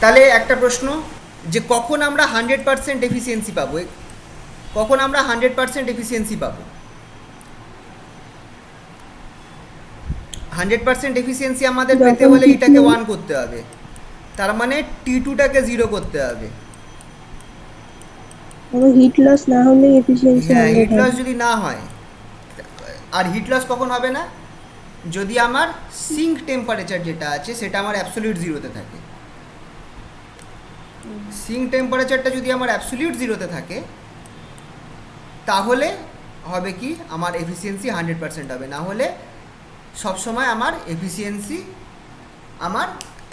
তাহলে একটা প্রশ্ন, যে কখন আমরা 100% এফিসিয়েন্সি পাবো, কখন আমরা 100% এফিসিয়েন্সি পাবো? 100% এফিসিয়েন্সি আমাদের পেতে যখন হলে হিট এটাকে নেই। 1 করতে হবে, তার মানে T2টাকে 0 করতে হবে। আমার হিট লস না হলে এফিসিয়েন্সি হ্যাঁ, 100 হিট লস হবে। যদি না হয়, আর হিট লস কখন হবে না? যদি আমার সিঙ্ক টেম্পারেচার যেটা আছে সেটা আমার অ্যাবসলিউট জিরোতে থাকে। সিঙ্ক টেম্পারেচারটা যদি আমার অ্যাবসলিউট জিরোতে থাকে, তাহলে হবে কি, আমার এফিসিয়েন্সি 100% হবে। না হলে সবসময় আমার এফিসিয়েন্সি আমার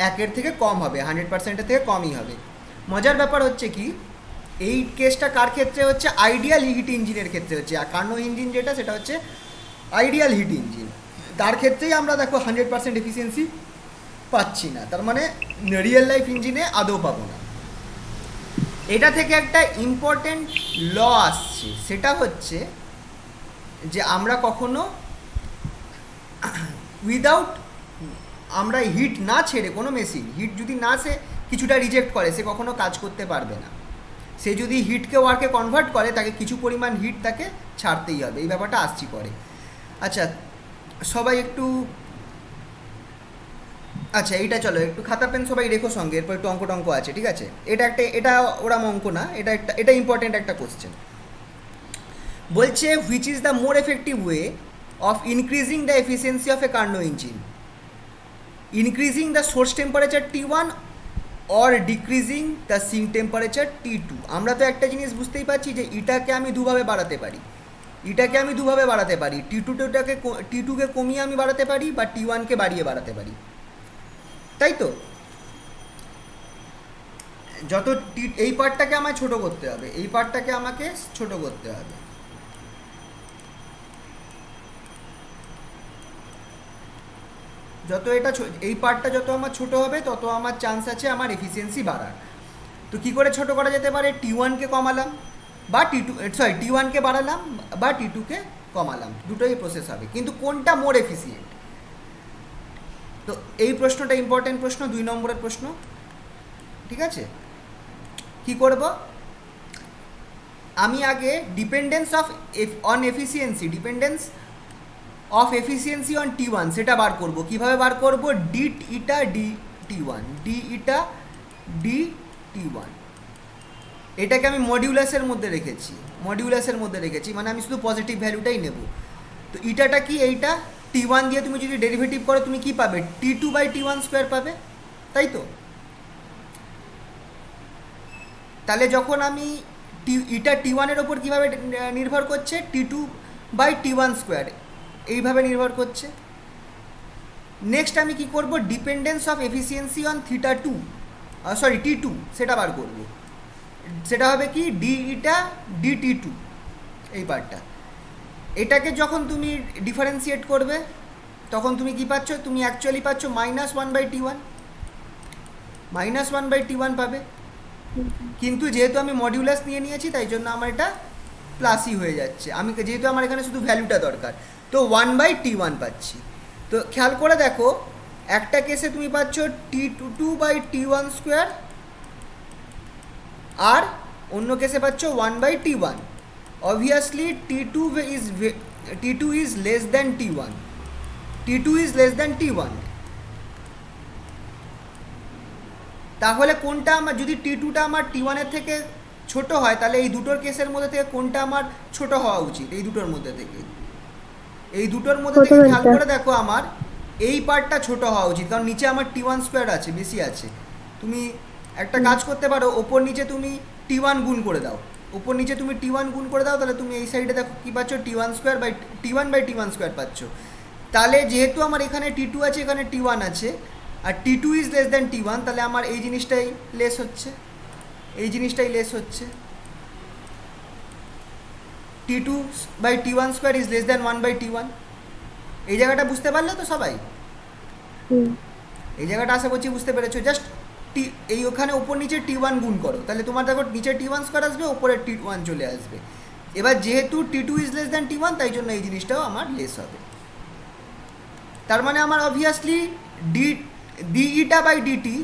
1-এর থেকে কম হবে, 100%-এর থেকে কমই হবে। মজার ব্যাপার হচ্ছে কি, এই কেসটা কার ক্ষেত্রে হচ্ছে? আইডিয়াল হিট ইঞ্জিনের ক্ষেত্রে হচ্ছে। আর কার্নো ইঞ্জিন যেটা, সেটা হচ্ছে আইডিয়াল হিট ইঞ্জিন। তার ক্ষেত্রেই আমরা দেখো 100% এফিসিয়েন্সি পাচ্ছি না, তার মানে রিয়েল লাইফ ইঞ্জিনে আদৌ পাবো না। এটা থেকে একটা ইম্পর্টেন্ট ল আসছে, সেটা হচ্ছে যে আমরা কখনো উইদাউট, আমরা হিট না ছেড়ে, কোনো মেশিন হিট যদি না সে কিছুটা রিজেক্ট করে, সে কখনো কাজ করতে পারবে না। সে যদি হিটকে ওয়ার্কে কনভার্ট করে, তাকে কিছু পরিমাণ হিট তাকে ছাড়তেই হবে। এই ব্যাপারটা আসছি পরে। আচ্ছা, সবাই একটু, আচ্ছা এইটা চলো একটু খাতা পেন সবাই রেখো সঙ্গে, এরপর একটু অঙ্ক টঙ্ক আছে, ঠিক আছে? এটা ওরা অঙ্ক না, এটা ইম্পর্টেন্ট একটা কোশ্চেন। বলছে which is the more effective way of increasing the efficiency of a Carnot engine, increasing the source temperature T1 or decreasing the sink temperature T2। আমরা তো একটা জিনিস বুঝতেই পারছি যে এটাকে আমি দুভাবে বাড়াতে পারি, T2কে কমিয়ে আমি বাড়াতে পারি, বা T1কে বাড়িয়ে বাড়াতে পারি, তাই তো? এই পার্টটাকে আমায় ছোট করতে হবে, এই পার্টটাকে আমাকে ছোট করতে হবে। এই পার্টটা যত আমার ছোট হবে, তত আমার চান্স আছে আমার এফিসিয়েন্সি বাড়ার। তো কী করে ছোট করা যেতে পারে? T1কে কমালাম, বা T1কে বাড়ালাম, বা T2কে কমালাম, দুটোই প্রসেস হবে। কিন্তু কোনটা মোর এফিসিয়েন্ট? তো এই প্রশ্নটা ইম্পর্টেন্ট প্রশ্ন, 2 নম্বরের প্রশ্ন, ঠিক আছে? কি করব? আমি আগে dependence of efficiency on T1 সেটা বার করব। কিভাবে বার করব? ডি ইটা ডি T1, ডি ইটা ডি T1। এটাকে আমি মডিউলাসের মধ্যে রেখেছি, মানে আমি শুধু পজিটিভ ভ্যালুটাই নেব। তো ইটাটা কি? এইটা T1 দিয়ে তুমি যদি ডেরিভেটিভ করো, তুমি কি পাবে? T2/T1² পাবে, তাই তো? তাহলে যখন আমি ইটা T1-এর ওপর কীভাবে নির্ভর করছে? T2/T1², এইভাবে নির্ভর করছে। নেক্সট আমি কি করব? Dependence of efficiency on T2, সেটা বার করব। সেটা হবে কি? ডি ইটা ডি T2, এই পার্টটা। এটাকে যখন তুমি ডিফারেন্সিয়েট করবে, তখন তুমি কি পাচ্ছ? তুমি অ্যাকচুয়ালি পাচ্ছ -1/T1, -1/T1 পাবে। কিন্তু যেহেতু আমি মডিউলাস নিয়ে নিয়েছি, তাই জন্য আমার এটা প্লাসই হয়ে যাচ্ছে। যেহেতু আমার এখানে শুধু ভ্যালুটা দরকার, তো 1/T1 পাচ্ছি। তো খেয়াল করে দেখো, একটা কেসে তুমি পাচ্ছ T2/T1², আর অন্য কেসে পাচ্ছ 1/T1। Obviously T2 is less than T1, T1। তাহলে কোনটা আমার, যদি T2টা আমার T1-এর থেকে ছোট হয়, তাহলে এই দুটোর কেসের মধ্যে থেকে কোনটা আমার ছোট হওয়া উচিত? এই দুটোর মধ্যে থেকে খেয়াল প্রথমেরটা। করে দেখো, আমার এই পার্টটা ছোট হওয়া উচিত, কারণ নিচে আমার T1² আছে, বেশি আছে। তুমি একটা কাজ করতে পারো, ওপর নিচে তুমি T1 গুণ করে দাও, তাহলে তুমি এই সাইডে দেখো কি পাচ্ছ? T1/T1² পাচ্ছ। তাহলে যেহেতু আমার এখানে T2 আছে, এখানে T1 আছে, আর T2 is less than T1, তাহলে আমার এই জিনিসটাই লেস হচ্ছে। T2/T1² is less than 1/T1। এই জায়গাটা বুঝতে পারলে তো সবাই? হুম। এই জায়গাটা আশা করছি বুঝতে পেরেছো। জাস্ট এই ওখানে ওপর নিচে T1 গুণ করো, তাহলে তোমার দেখো নিচে T1² আসবে, ওপরে T1 চলে আসবে। এবার যেহেতু T2 is less than T1, তাই জন্য এই জিনিসটাও আমার লেস হবে। তার মানে আমার obviously d eta by dt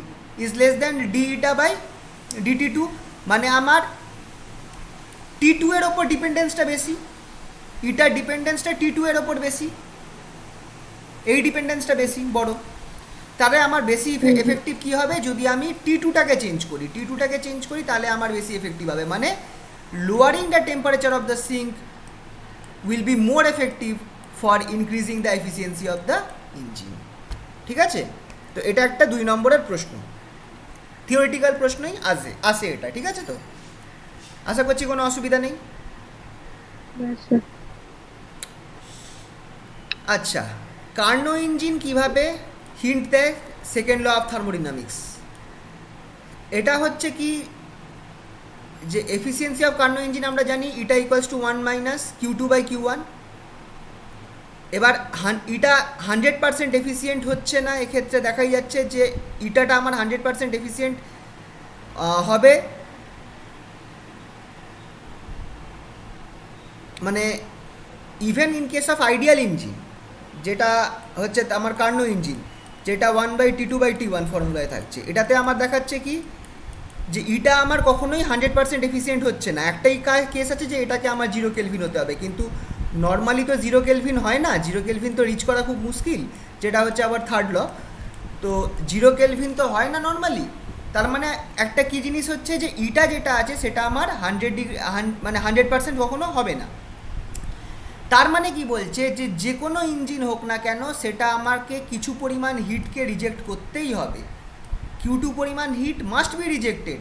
is less than d eta by dt two, মানে আমার টি টু এর ওপর ডিপেন্ডেন্সটা বেশি, ইটার ডিপেন্ডেন্সটা টি টু এর ওপর বেশি, এই ডিপেন্ডেন্সটা বেশি বড়। তাহলে আমার বেশি এফেক্টিভ কী হবে, যদি আমি টি টুটাকে চেঞ্জ করি, টি টুটাকে চেঞ্জ করি তাহলে আমার বেশি এফেক্টিভ হবে, মানে lowering the temperature of the sink will be more effective for increasing the efficiency of the engine. ঠিক আছে, তো এটা একটা 2 নম্বরের প্রশ্ন, থিওরিটিক্যাল প্রশ্নই আসে এটা। ঠিক আছে, তো আশা করছি কোনো অসুবিধা নেই। আচ্ছা, আচ্ছা, কার্নো ইঞ্জিন কিভাবে হিন্ট দেয় সেকেন্ড ল অফ থার্মোডাইনামিক্স? এটা হচ্ছে কি যে এফিসিয়েন্সি অফ কার্নো ইঞ্জিন আমরা জানি eta equals to 1 minus Q two by Q one. এবার ইটা 100% এফিসিয়েন্ট হচ্ছে না, এক্ষেত্রে দেখাই যাচ্ছে যে ইটাটা আমার 100% এফিসিয়েন্ট হবে, মানে even in case of ideal engine, যেটা হচ্ছে আমার কার্নো ইঞ্জিন, যেটা 1/T2/T1 ফর্মুলায় থাকছে, এটাতে আমার দেখাচ্ছে কি যে ইটা আমার কখনোই 100% এফিসিয়েন্ট হচ্ছে না। একটাই কেস আছে যে এটাকে আমার 0 কেলভিন হতে হবে, কিন্তু নর্মালি তো 0 কেলভিন হয় না, 0 কেলভিন তো রিচ করা খুব মুশকিল, যেটা হচ্ছে আবার থার্ড ল। তো 0 কেলভিন তো হয় না নর্মালি, তার মানে একটা কী জিনিস হচ্ছে যে ইটা যেটা আছে সেটা আমার 100 ডিগ্রি মানে 100% কখনো হবে না। তার মানে কি বলছে যে যে কোনো ইঞ্জিন হোক না কেন সেটা আমাকে কিছু পরিমাণ হিটকে রিজেক্ট করতেই হবে। Q2 পরিমাণ heat must be rejected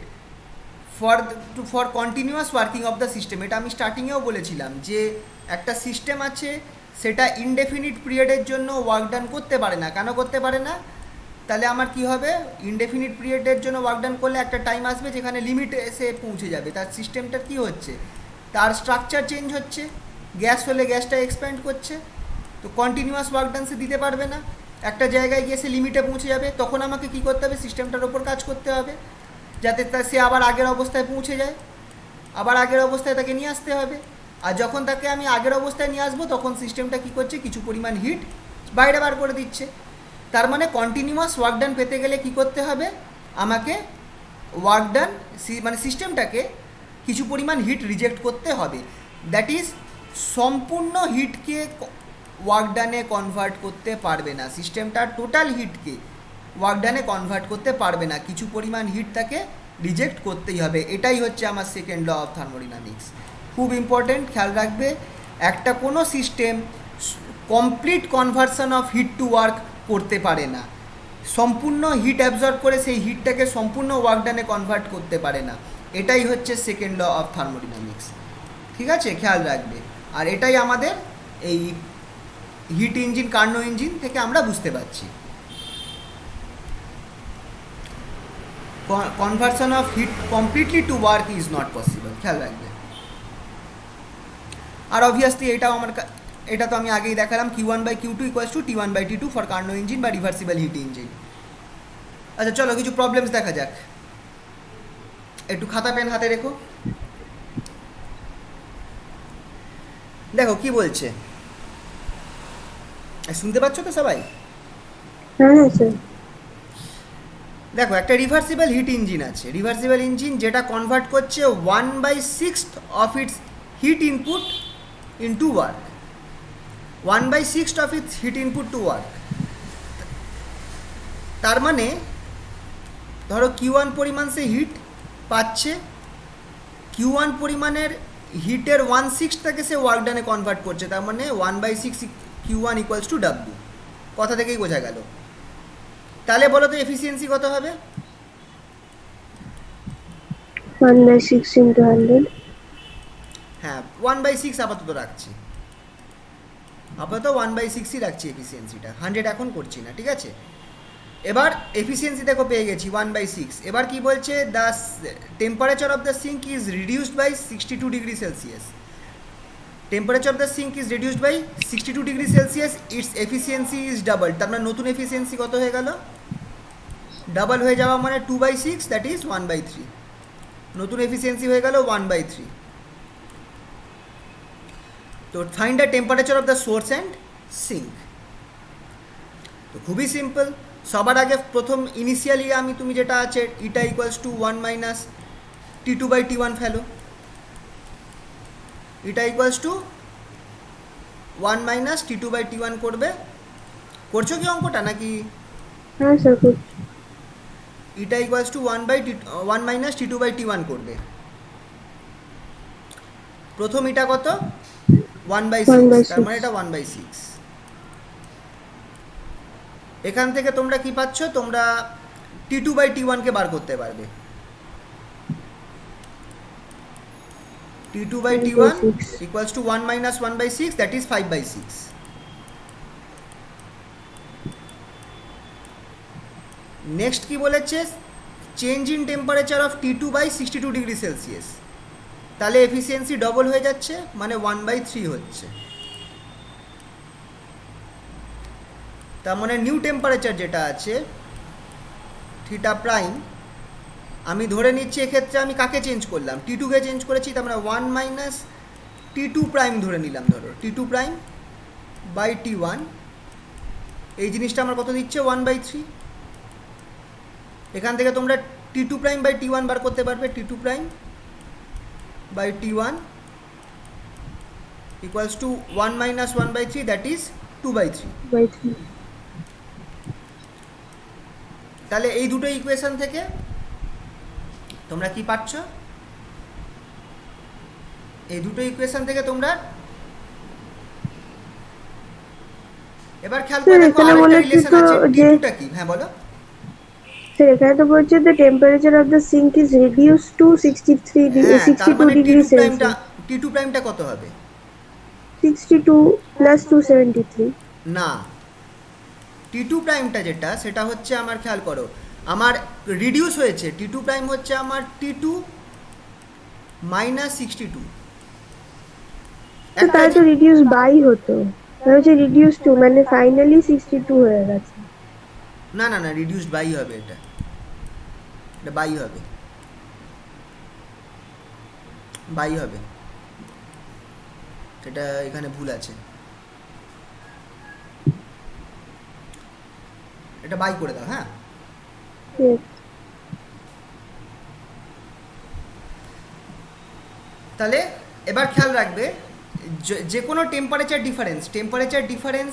for continuous working of the system. এটা আমি স্টার্টিংয়েও বলেছিলাম যে একটা সিস্টেম আছে সেটা ইনডেফিনিট পিরিয়ডের জন্য ওয়ার্ক ডান করতে পারে না। কেন করতে পারে না? তাহলে আমার কি হবে, ইনডেফিনিট পিরিয়ডের জন্য ওয়ার্ক ডান করলে একটা টাইম আসবে যেখানে লিমিট এসে পৌঁছে যাবে, তার সিস্টেমটার কি হচ্ছে, তার স্ট্রাকচার চেঞ্জ হচ্ছে, গ্যাস হলে গ্যাসটা এক্সপ্যান্ড করছে, তো কন্টিনিউয়াস ওয়ার্ক ডান সে দিতে পারবে না, একটা জায়গায় গিয়ে সে লিমিটে পৌঁছে যাবে, তখন আমাকে কী করতে হবে, সিস্টেমটার ওপর কাজ করতে হবে যাতে সে আবার আগের অবস্থায় পৌঁছে যায়, আবার আগের অবস্থায় তাকে নিয়ে আসতে হবে। আর যখন তাকে আমি আগের অবস্থায় নিয়ে আসবো তখন সিস্টেমটা কী করছে, কিছু পরিমাণ হিট বাইরে বার করে দিচ্ছে। তার মানে কন্টিনিউয়াস ওয়ার্ক ডান পেতে গেলে কী করতে হবে, আমাকে ওয়ার্ক ডান মানে সিস্টেমটাকে কিছু পরিমাণ হিট রিজেক্ট করতে হবে। দ্যাট ইজ সম্পূর্ণ হিটকে ওয়ার্ক ডানে কনভার্ট করতে পারবে না, সিস্টেমটার টোটাল হিটকে ওয়ার্ক ডানে কনভার্ট করতে পারবে না, কিছু পরিমাণ হিট তাকে রিজেক্ট করতেই হবে। এটাই হচ্ছে আমার সেকেন্ড ল অফ থার্মোডাইনামিক্স। খুব ইম্পর্টেন্ট, খেয়াল রাখবে, একটা কোনো system complete conversion of hit to work করতে পারে না, সম্পূর্ণ হিট অ্যাবজর্ব করে সেই হিটটাকে সম্পূর্ণ ওয়ার্ক ডানে কনভার্ট করতে পারে না। এটাই হচ্ছে সেকেন্ড ল অফ থার্মোডাইনামিক্স। ঠিক আছে, খেয়াল রাখবে। আর এটাই আমাদের এই হিট ইঞ্জিন, কার্নো ইঞ্জিন থেকে আমরা বুঝতে পারছি conversion of hit completely to work is not possible, খেয়াল রাখবে। আর অবভিয়াসলি এটা তো আমি আগেই দেখালাম, Q1/Q2 equals to T1/T2 for Karnaugh engine বা রিভার্সিবল হিট ইঞ্জিন। আচ্ছা চলো কিছু প্রবলেমস দেখা যাক, একটু খাতা পেন হাতে রেখো। দেখো কি বলছে, শুনতে পাচ্ছ তো সবাই? হ্যাঁ স্যার। দেখো একটা রিভার্সিবল হিট ইঞ্জিন আছে, রিভার্সিবল ইঞ্জিন যেটা কনভার্ট করছে 1/6 of its heat input into work, 1/6 of its heat input to work. তার মানে ধরো Q1 পরিমাণ সে হিট পাচ্ছে, Q1 পরিমাণের হিটের 1/6টাকে সে ওয়ার্ক ডানে কনভার্ট করছে, তার মানে 1/6 Q1 ইকুয়ালস টু W। কথা থেকেই বোঝা গেল। তাহলে বলো তো এফিসিয়েন্সি কত হবে? 1/6 into 100। হ্যাঁ, 1/6 আপাতত রাখছি, আপাতত 1/6ই রাখছি এফিসিয়েন্সিটা, 100 এখন করছি না। ঠিক আছে, এবার এফিসিয়েন্সি দেখো পেয়ে গেছি 1/6। এবার কি বলছে, the temperature of the sink is reduced by 62 degree Celsius. Temperature of the sink is reduced by 62 degree Celsius, its efficiency is double. তার মানে নতুন এফিসিয়েন্সি কত হয়ে গেল, ডাবল হয়ে যাওয়া মানে 2/6, দ্যাট ইজ 1/3। নতুন এফিসিয়েন্সি হয়ে গেল 1/3। তো find the temperature of the source and sink. তো খুবই সিম্পল, সবার আগে প্রথম ইনিশিয়ালি তুমি যেটা আছে eta equals to 1 minus T2 by T1 ফেলো, eta equals to 1 minus T2 by T1 করবে। করছো কি অঙ্কটা নাকি? হ্যাঁ স্যার করছি। Eta equals to 1 minus T2 by T1 করবে। প্রথম এটা কত? 1/6, তার মানে এটা 1/6। এখান থেকে তোমরা কি পাচ্ছ? তোমরা T2 বাই T1 কে বার করতে পারবে। T2 by T1 equals to 1 minus 1/6, that is 5/6. Next কি বলেছে? Change in temperature of T2 by 62 degree Celsius. তাহলে এফিসিয়েন্সি ডবল হয়ে যাচ্ছে, মানে 1/3 হচ্ছে। তার মানে নিউ টেম্পারেচার যেটা আছে থিটা প্রাইম, আমি ধরে নিচ্ছি এক্ষেত্রে আমি কাকে চেঞ্জ করলাম? T2 কে চেঞ্জ করেছি, তার মানে 1 মাইনাস T2 প্রাইম ধরে নিলাম। ধরো T2 প্রাইম বাই T1, এই জিনিসটা আমার কত দিচ্ছে? 1/3। এখান থেকে তোমরা T2 প্রাইম বাই T1 বার করতে পারবে। T2 prime by T1 equals to 1 minus 1/3, that is 2/3। By 3। তাহলে এই দুটো ইকুয়েশন থেকে তোমরা কি পাচ্ছ? এই দুটো ইকুয়েশন থেকে তোমরা এবার খেয়াল করে দেখো আরেকটা রিলেশন আছে। T2টা কি? হ্যাঁ বলো। স্যার এখানে তো বলছে the temperature of the sink is reduced to 63 হ্যাঁ, তার 62 মানে degree T2 প্রাইমটা কত হবে? 62 plus 273। না, T2 প্রাইমটা যেটা সেটা হচ্ছে আমার, খেয়াল করো, আমার রিডিউস হয়েছে। T2 প্রাইম হচ্ছে আমার T2 মাইনাস 62। তো তাহলে তো রিডিউস বাই হতো, তাহলে হচ্ছে রিডিউস টু, মানে ফাইনালি 62 হয়ে গেছে। না না না, রিডিউসড বাই হবে, এটা বাই হবে, বাই হবে। এটা এখানে ভুল আছে, এটা বাই করে দাও। হ্যাঁ, Yes. তাহলে এবার খেয়াল রাখবে যে কোনো টেম্পারেচার ডিফারেন্স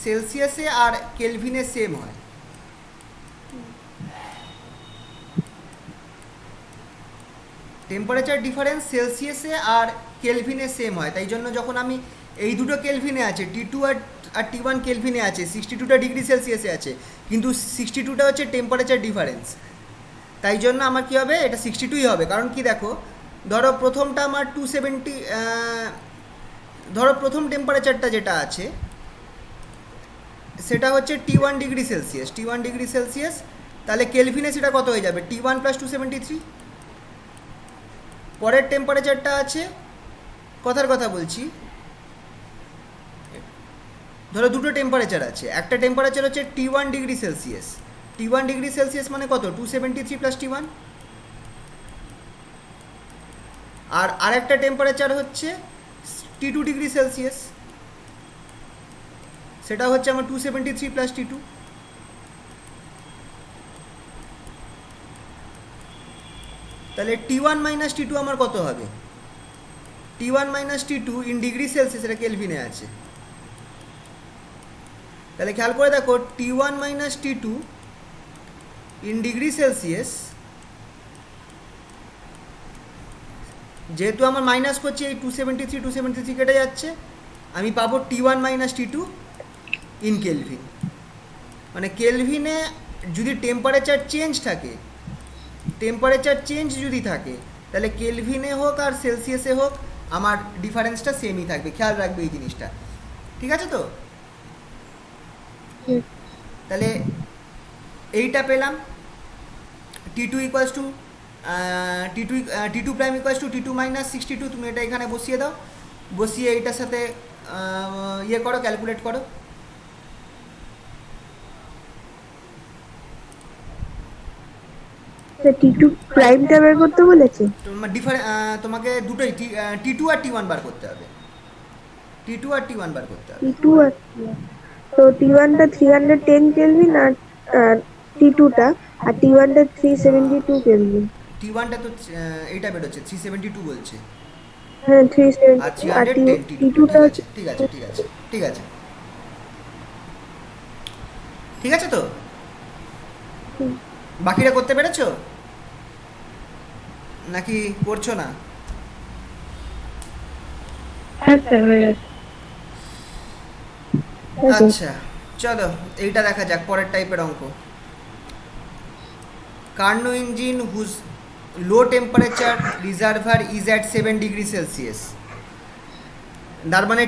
সেলসিয়াসে আর কেলভিনে সেম হয়। টেম্পারেচার ডিফারেন্স সেলসিয়াসে আর কেলভিনে সেম হয়। তাই জন্য যখন আমি এই দুটো কেলভিনে আছে, T2 আর T1 কেলভিনে আছে, 62টা ডিগ্রি সেলসিয়াসে আছে, কিন্তু 62টা হচ্ছে টেম্পারেচার ডিফারেন্স। তাই জন্য আমার কী হবে? এটা 62ই হবে। কারণ কি দেখো, ধরো প্রথমটা আমার 270, ধরো প্রথম টেম্পারেচারটা যেটা আছে সেটা হচ্ছে T1 ডিগ্রি সেলসিয়াস। তাহলে কেলভিনে সেটা কত হয়ে যাবে? T1 plus 273। পরের টেম্পারেচারটা আছে, কথার কথা বলছি, ধরো দুটো টেম্পারেচার আছে। একটা টেম্পারেচার হচ্ছে T1 ডিগ্রি সেলসিয়াস মানে কত? 273 প্লাস T1। আর আরেকটা টেম্পারেচার হচ্ছে T2 ডিগ্রি সেলসিয়াস, সেটা হচ্ছে আমার 273 প্লাস T2। তাহলে T1 মাইনাস T2 আমার কত হবে? T1 minus T2 in degree Celsius, এটা কেলভিনে আছে। তাহলে খেয়াল করে দেখো, T1 minus T2 in degree Celsius, যেহেতু আমার মাইনাস করছি, এই 273 কেটে যাচ্ছে, আমি পাবো T1 minus T2 in kelvin. মানে কেলভিনে যদি টেম্পারেচার চেঞ্জ যদি থাকে, তাহলে কেলভিনে হোক আর সেলসিয়াসে হোক আমার ডিফারেন্সটা সেমই থাকবে। খেয়াল রাখবে এই জিনিসটা, ঠিক আছে তো? তাহলে এইটা পেলাম, T2 equals to T2 prime equals to T2 minus 62। তুমি এটা এখানে বসিয়ে দাও, বসিয়ে এইটার সাথে ইয়ে করো, ক্যালকুলেট করো। T2 প্রাইমটা বের করতে বলেছে। তোমাকে দুটোই T2 আর T1 বার করতে হবে। T2 আর T1 বার করতে হবে। T2 আর তো T1টা 310 কেলভিন আর T2টা, আর T1টা 372 কেলভিন। T1টা তো এইটা বেরোচ্ছে 372 বলছে, হ্যাঁ আর 372, আর 310 T2টা। T2টা ঠিক হচ্ছে। আছে ঠিক আছে ঠিক আছে ঠিক আছে ঠিক আছে। তো হুম, বাকিটা করতে পেরেছো নাকি করছো না? হ্যাঁ স্যার হয়ে গেছে। ওকে। আচ্ছা, চলো এইটা দেখা যাক, পরের টাইপের অঙ্ক। Carnot engine whose low temperature reservoir is at 7 degree Celsius. তার মানে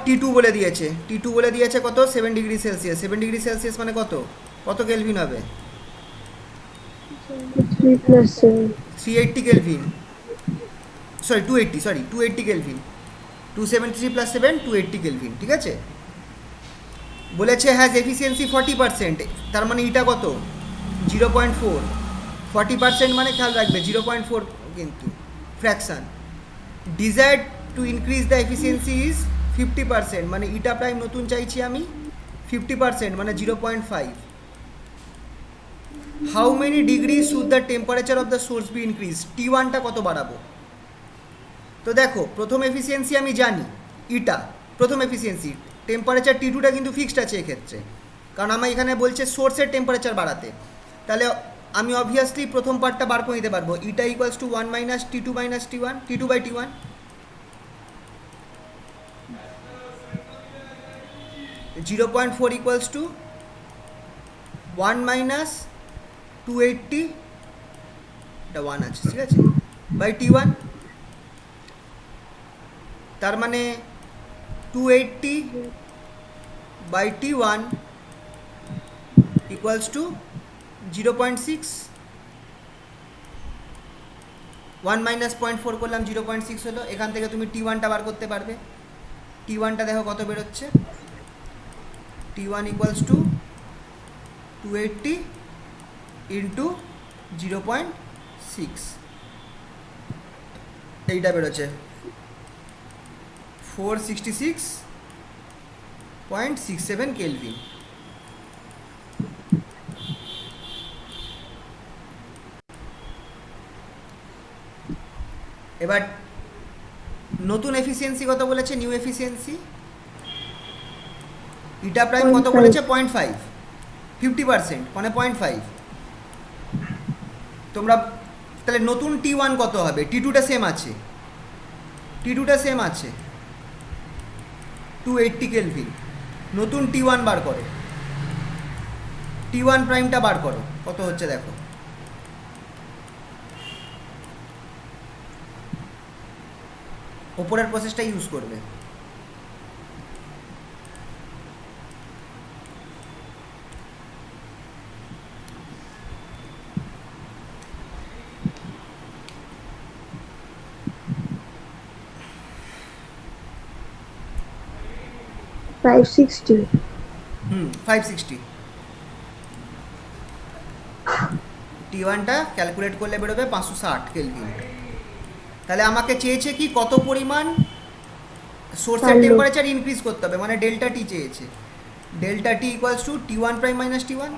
T2 বলে দিয়েছে, T2 বলে দিয়েছে কত, 7 ডিগ্রি সেলসিয়াস। 7 ডিগ্রি সেলসিয়াস মানে কত, কত কেলভিন হবে? 3 plus 7। 380 kelvin, sorry 280, sorry 280 kelvin. 273 plus 7 280 kelvin, ঠিক আছে। বলেছে হ্যাজ এফিসিয়েন্সি 40%, তার মানে এটা কত, 0.4। 40% মানে খেয়াল রাখবে 0.4 কিন্তু fraction. Desire to increase the efficiency is 50%, মানে ইটা প্রাইম নতুন চাইছি আমি 50%, মানে 0.5। How many degree should the temperature of the source be increase. T1টা কত বাড়াবো? তো দেখো প্রথম এফিসিয়েন্সি আমি জানি, ইটা প্রথম এফিসিয়েন্সি। টেম্পারেচার T2টা কিন্তু ফিক্সড আছে এক্ষেত্রে, কারণ আমার এখানে বলছে সোর্সের টেম্পারেচার বাড়াতে। তাহলে আমি অবভিয়াসলি প্রথম পার্টটা বার করে নিতে পারবো, eta equals to 1 minus T2 minus T1, T2 by T1। 0.4 equals to 1 minus 280, এটা 1 আছে ঠিক আছে, বাই T1। তার মানে 280 by T1 equals two 0.6। 1 minus 0.4 করলাম 0.6 হলো। এখান থেকে তুমি T1টা বার করতে পারবে। T1টা দেখো কত বেরোচ্ছে, T1 ইকুয়ালস টু 280 ইন্টু 0.6, এইটা বেরোচ্ছে 466.67 কেলভিন। এবার নতুন এফিসিয়েন্সি কত বলেছে, নিউ এফিসিয়েন্সি ইটা প্রাইম কত 0.5 বলেছে, 0.5। 50% মানে 0.5। তোমরা তাহলে নতুন T1 কত হবে? T2টা সেম আছে, T2টা সেম আছে 280 কেলভিন। নতুন T1 বার করো, T1 প্রাইমটা বার করো কত হচ্ছে দেখো। ওপরের প্রসেসটা ইউজ করবে। Five sixty. 560। T1টা ক্যালকুলেট করলে বেরোবে 560 কেলভিন। তাহলে আমাকে চেয়েছে কি কত পরিমাণ সোর্সের টেম্পারেচার ইনক্রিজ করতে হবে, মানে ডেল্টা টি চেয়েছে। Delta T equals to T1 prime minus T1।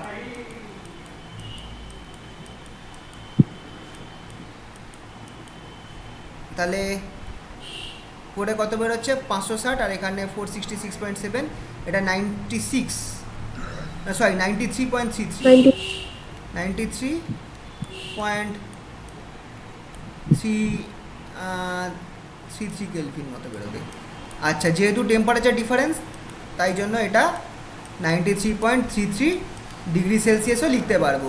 তাহলে করে কত বেরোচ্ছে 560, আর এখানে 466.7, এটা 96, সরি 93.33, 93.33 কেলভিন মতো বেরোবে। আচ্ছা, যেহেতু টেম্পারেচার ডিফারেন্স তাই জন্য এটা 93.33 ডিগ্রি সেলসিয়াসও লিখতে পারবো।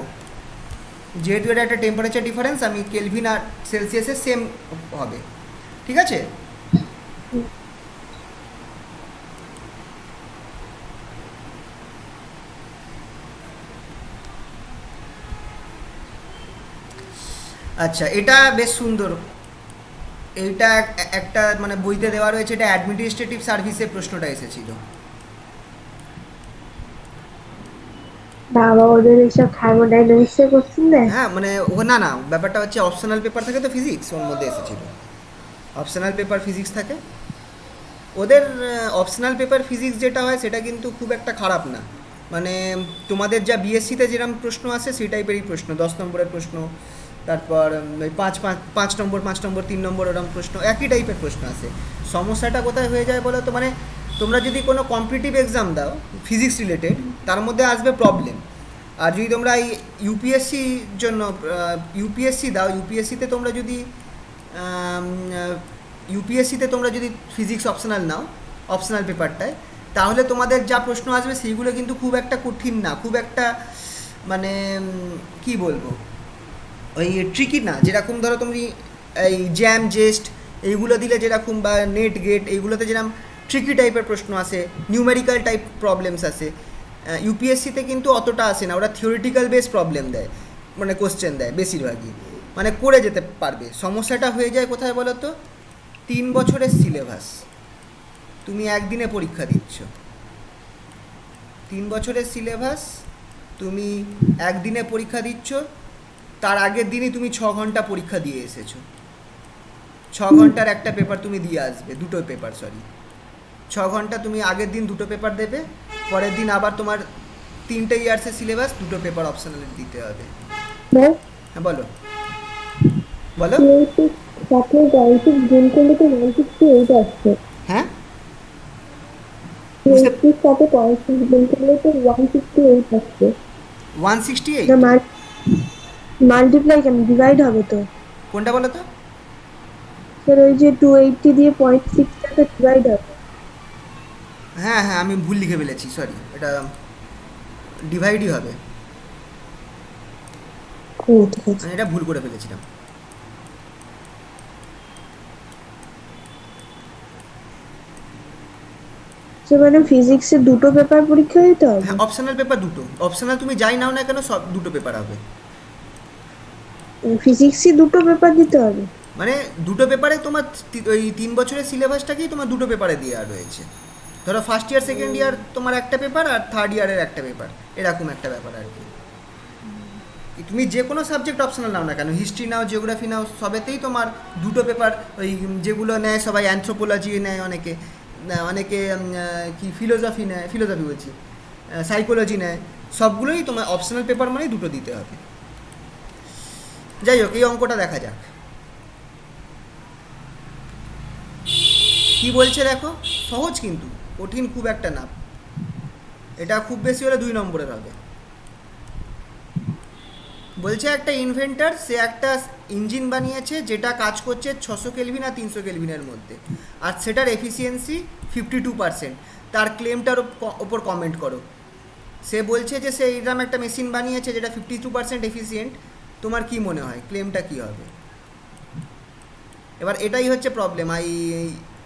যেহেতু এটা একটা টেম্পারেচার ডিফারেন্স, আমি কেলভিন আর সেলসিয়াসের সেম হবে, ঠিক আছে। আচ্ছা, এটা বেশ সুন্দর। এইটা একটা মানে বইতে দেওয়া রয়েছে, এটা অ্যাডমিনিস্ট্রেটিভ সার্ভিসের প্রশ্নটা এসেছিল। বাবা, ওদের এইসব থার্মোডাইনামিক্সের কোশ্চেন দেয়? হ্যাঁ মানে না না, ব্যাপারটা হচ্ছে অপশনাল পেপার থাকে তো ফিজিক্স, ওর মধ্যে এসেছিল। অপশনাল পেপার ফিজিক্স থাকে, ওদের অপশনাল পেপার ফিজিক্স যেটা হয় সেটা কিন্তু খুব একটা খারাপ না, মানে তোমাদের যা বিএসসিতে যেরকম প্রশ্ন আসে সেই টাইপেরই প্রশ্ন, 10 নম্বরের প্রশ্ন, তারপর ওই 5 নম্বর 3 নম্বর ওরকম প্রশ্ন, একই টাইপের প্রশ্ন আসে। সমস্যাটা কোথায় হয়ে যায় বলো তো, মানে তোমরা যদি কোনো কম্পিটিটিভ এক্সাম দাও ফিজিক্স রিলেটেড, তার মধ্যে আসবে প্রবলেম। আর যদি তোমরা এই ইউপিএসসির জন্য ইউপিএসসি দাও, ইউপিএসসিতে তোমরা যদি ফিজিক্স অপশনাল নাও, অপশনাল পেপারটায়, তাহলে তোমাদের যা প্রশ্ন আসবে সেইগুলো কিন্তু খুব একটা কঠিন না, খুব একটা মানে কি বলবো, ওই ট্রিকি না। যেরকম ধরো তুমি এই জ্যাম জেস্ট এইগুলো দিলে যেরকম, বা নেট গেট এইগুলোতে যেরকম ট্রিকি টাইপের প্রশ্ন আসে, নিউমেরিক্যাল টাইপ প্রবলেমস আসে, ইউপিএসসিতে কিন্তু অতটা আসে না, ওরা থিওরিটিক্যাল বেস প্রবলেম দেয়, মানে কোশ্চেন দেয় বেশিরভাগই, মানে করে যেতে পারবে। সমস্যাটা হয়ে যায় কোথায় বলো তো, 3 বছরের সিলেবাস তুমি একদিনে পরীক্ষা দিচ্ছ, 3 বছরের সিলেবাস তুমি একদিনে পরীক্ষা দিচ্ছ, তার আগের দিনই তুমি 6 ঘন্টা পরীক্ষা দিয়ে এসেছো, 6 ঘন্টার একটা পেপার তুমি দিয়ে আসবে, দুটো পেপার সরি, 6 ঘন্টা তুমি আগের দিন দুটো পেপার দেবে, পরের দিন আবার তোমার 3টে ইয়ার্সের সিলেবাস, দুটো পেপার অপশনাল দিতে হবে। হ্যাঁ, হ্যাঁ বলো বলো। সাথে গাড়িতে গুণ করলে তো 168 আসছে। হ্যাঁ বুঝতে, সাথে 35 গুণ করলে তো 168 আসছে। 168? না, মাল্টিপ্লাই কেন, ডিভাইড হবে তো কোনটা বলো তো? স্যার, ওই যে 280 দিয়ে 0.6টাকে ডিভাইড হবে। হ্যাঁ হ্যাঁ, আমি ভুল লিখে ফেলেছি, সরি, এটা ডিভাইডই হবে, ও ঠিক আছে। আমি এটা ভুল করে ফেলেছিলাম। সে মানে ফিজিক্সে দুটো পেপার পরীক্ষা দিতে হবে? হ্যাঁ, অপশনাল পেপার দুটো, অপশনাল তুমি যাই নাও না কেন সব দুটো পেপার হবে, ফিজিক্সে দুটো পেপার দিতে হবে? মানে দুটো পেপারে তোমার ওই 3 বছরের সিলেবাসটাকেই তোমার দুটো পেপারে দেওয়া রয়েছে। ধরো ফার্স্ট ইয়ার সেকেন্ড ইয়ার তোমার একটা পেপার, আর থার্ড ইয়ারের একটা পেপার, এরকম একটা ব্যাপার আর কি। তুমি যে কোনো সাবজেক্ট অপশনাল নাও না কেন, হিস্ট্রি নাও জিওগ্রাফি নাও, সবেতেই তোমার দুটো পেপার, ওই যেগুলো নেয় সবাই অ্যানথ্রোপোলজি নেয়, অনেকে অনেকে কি ফিলোজফি নেয়, ফিলোজফি বলছি, সাইকোলজি নেয়, সবগুলোই তোমার অপশনাল পেপার মানেই দুটো দিতে হবে। যাই হোক, এই অঙ্কটা দেখা যাক কি বলছে, দেখো সহজ কিন্তু কঠিন খুব একটা না, এটা খুব বেশি হলে 2 নম্বরের হবে। বলছে একটা ইনভেন্টার, সে একটা ইঞ্জিন বানিয়েছে যেটা কাজ করছে 600 কেলভিন আর 300 কেলভিনের মধ্যে, আর সেটার এফিসিয়েন্সি 52%, তার ক্লেমটার ওপর কমেন্ট করো। সে বলছে যে সে এইরকম একটা মেশিন বানিয়েছে যেটা 52% এফিসিয়েন্ট, তোমার কি মনে হয় ক্লেমটা কি হবে? এবার এটাই হচ্ছে প্রবলেম,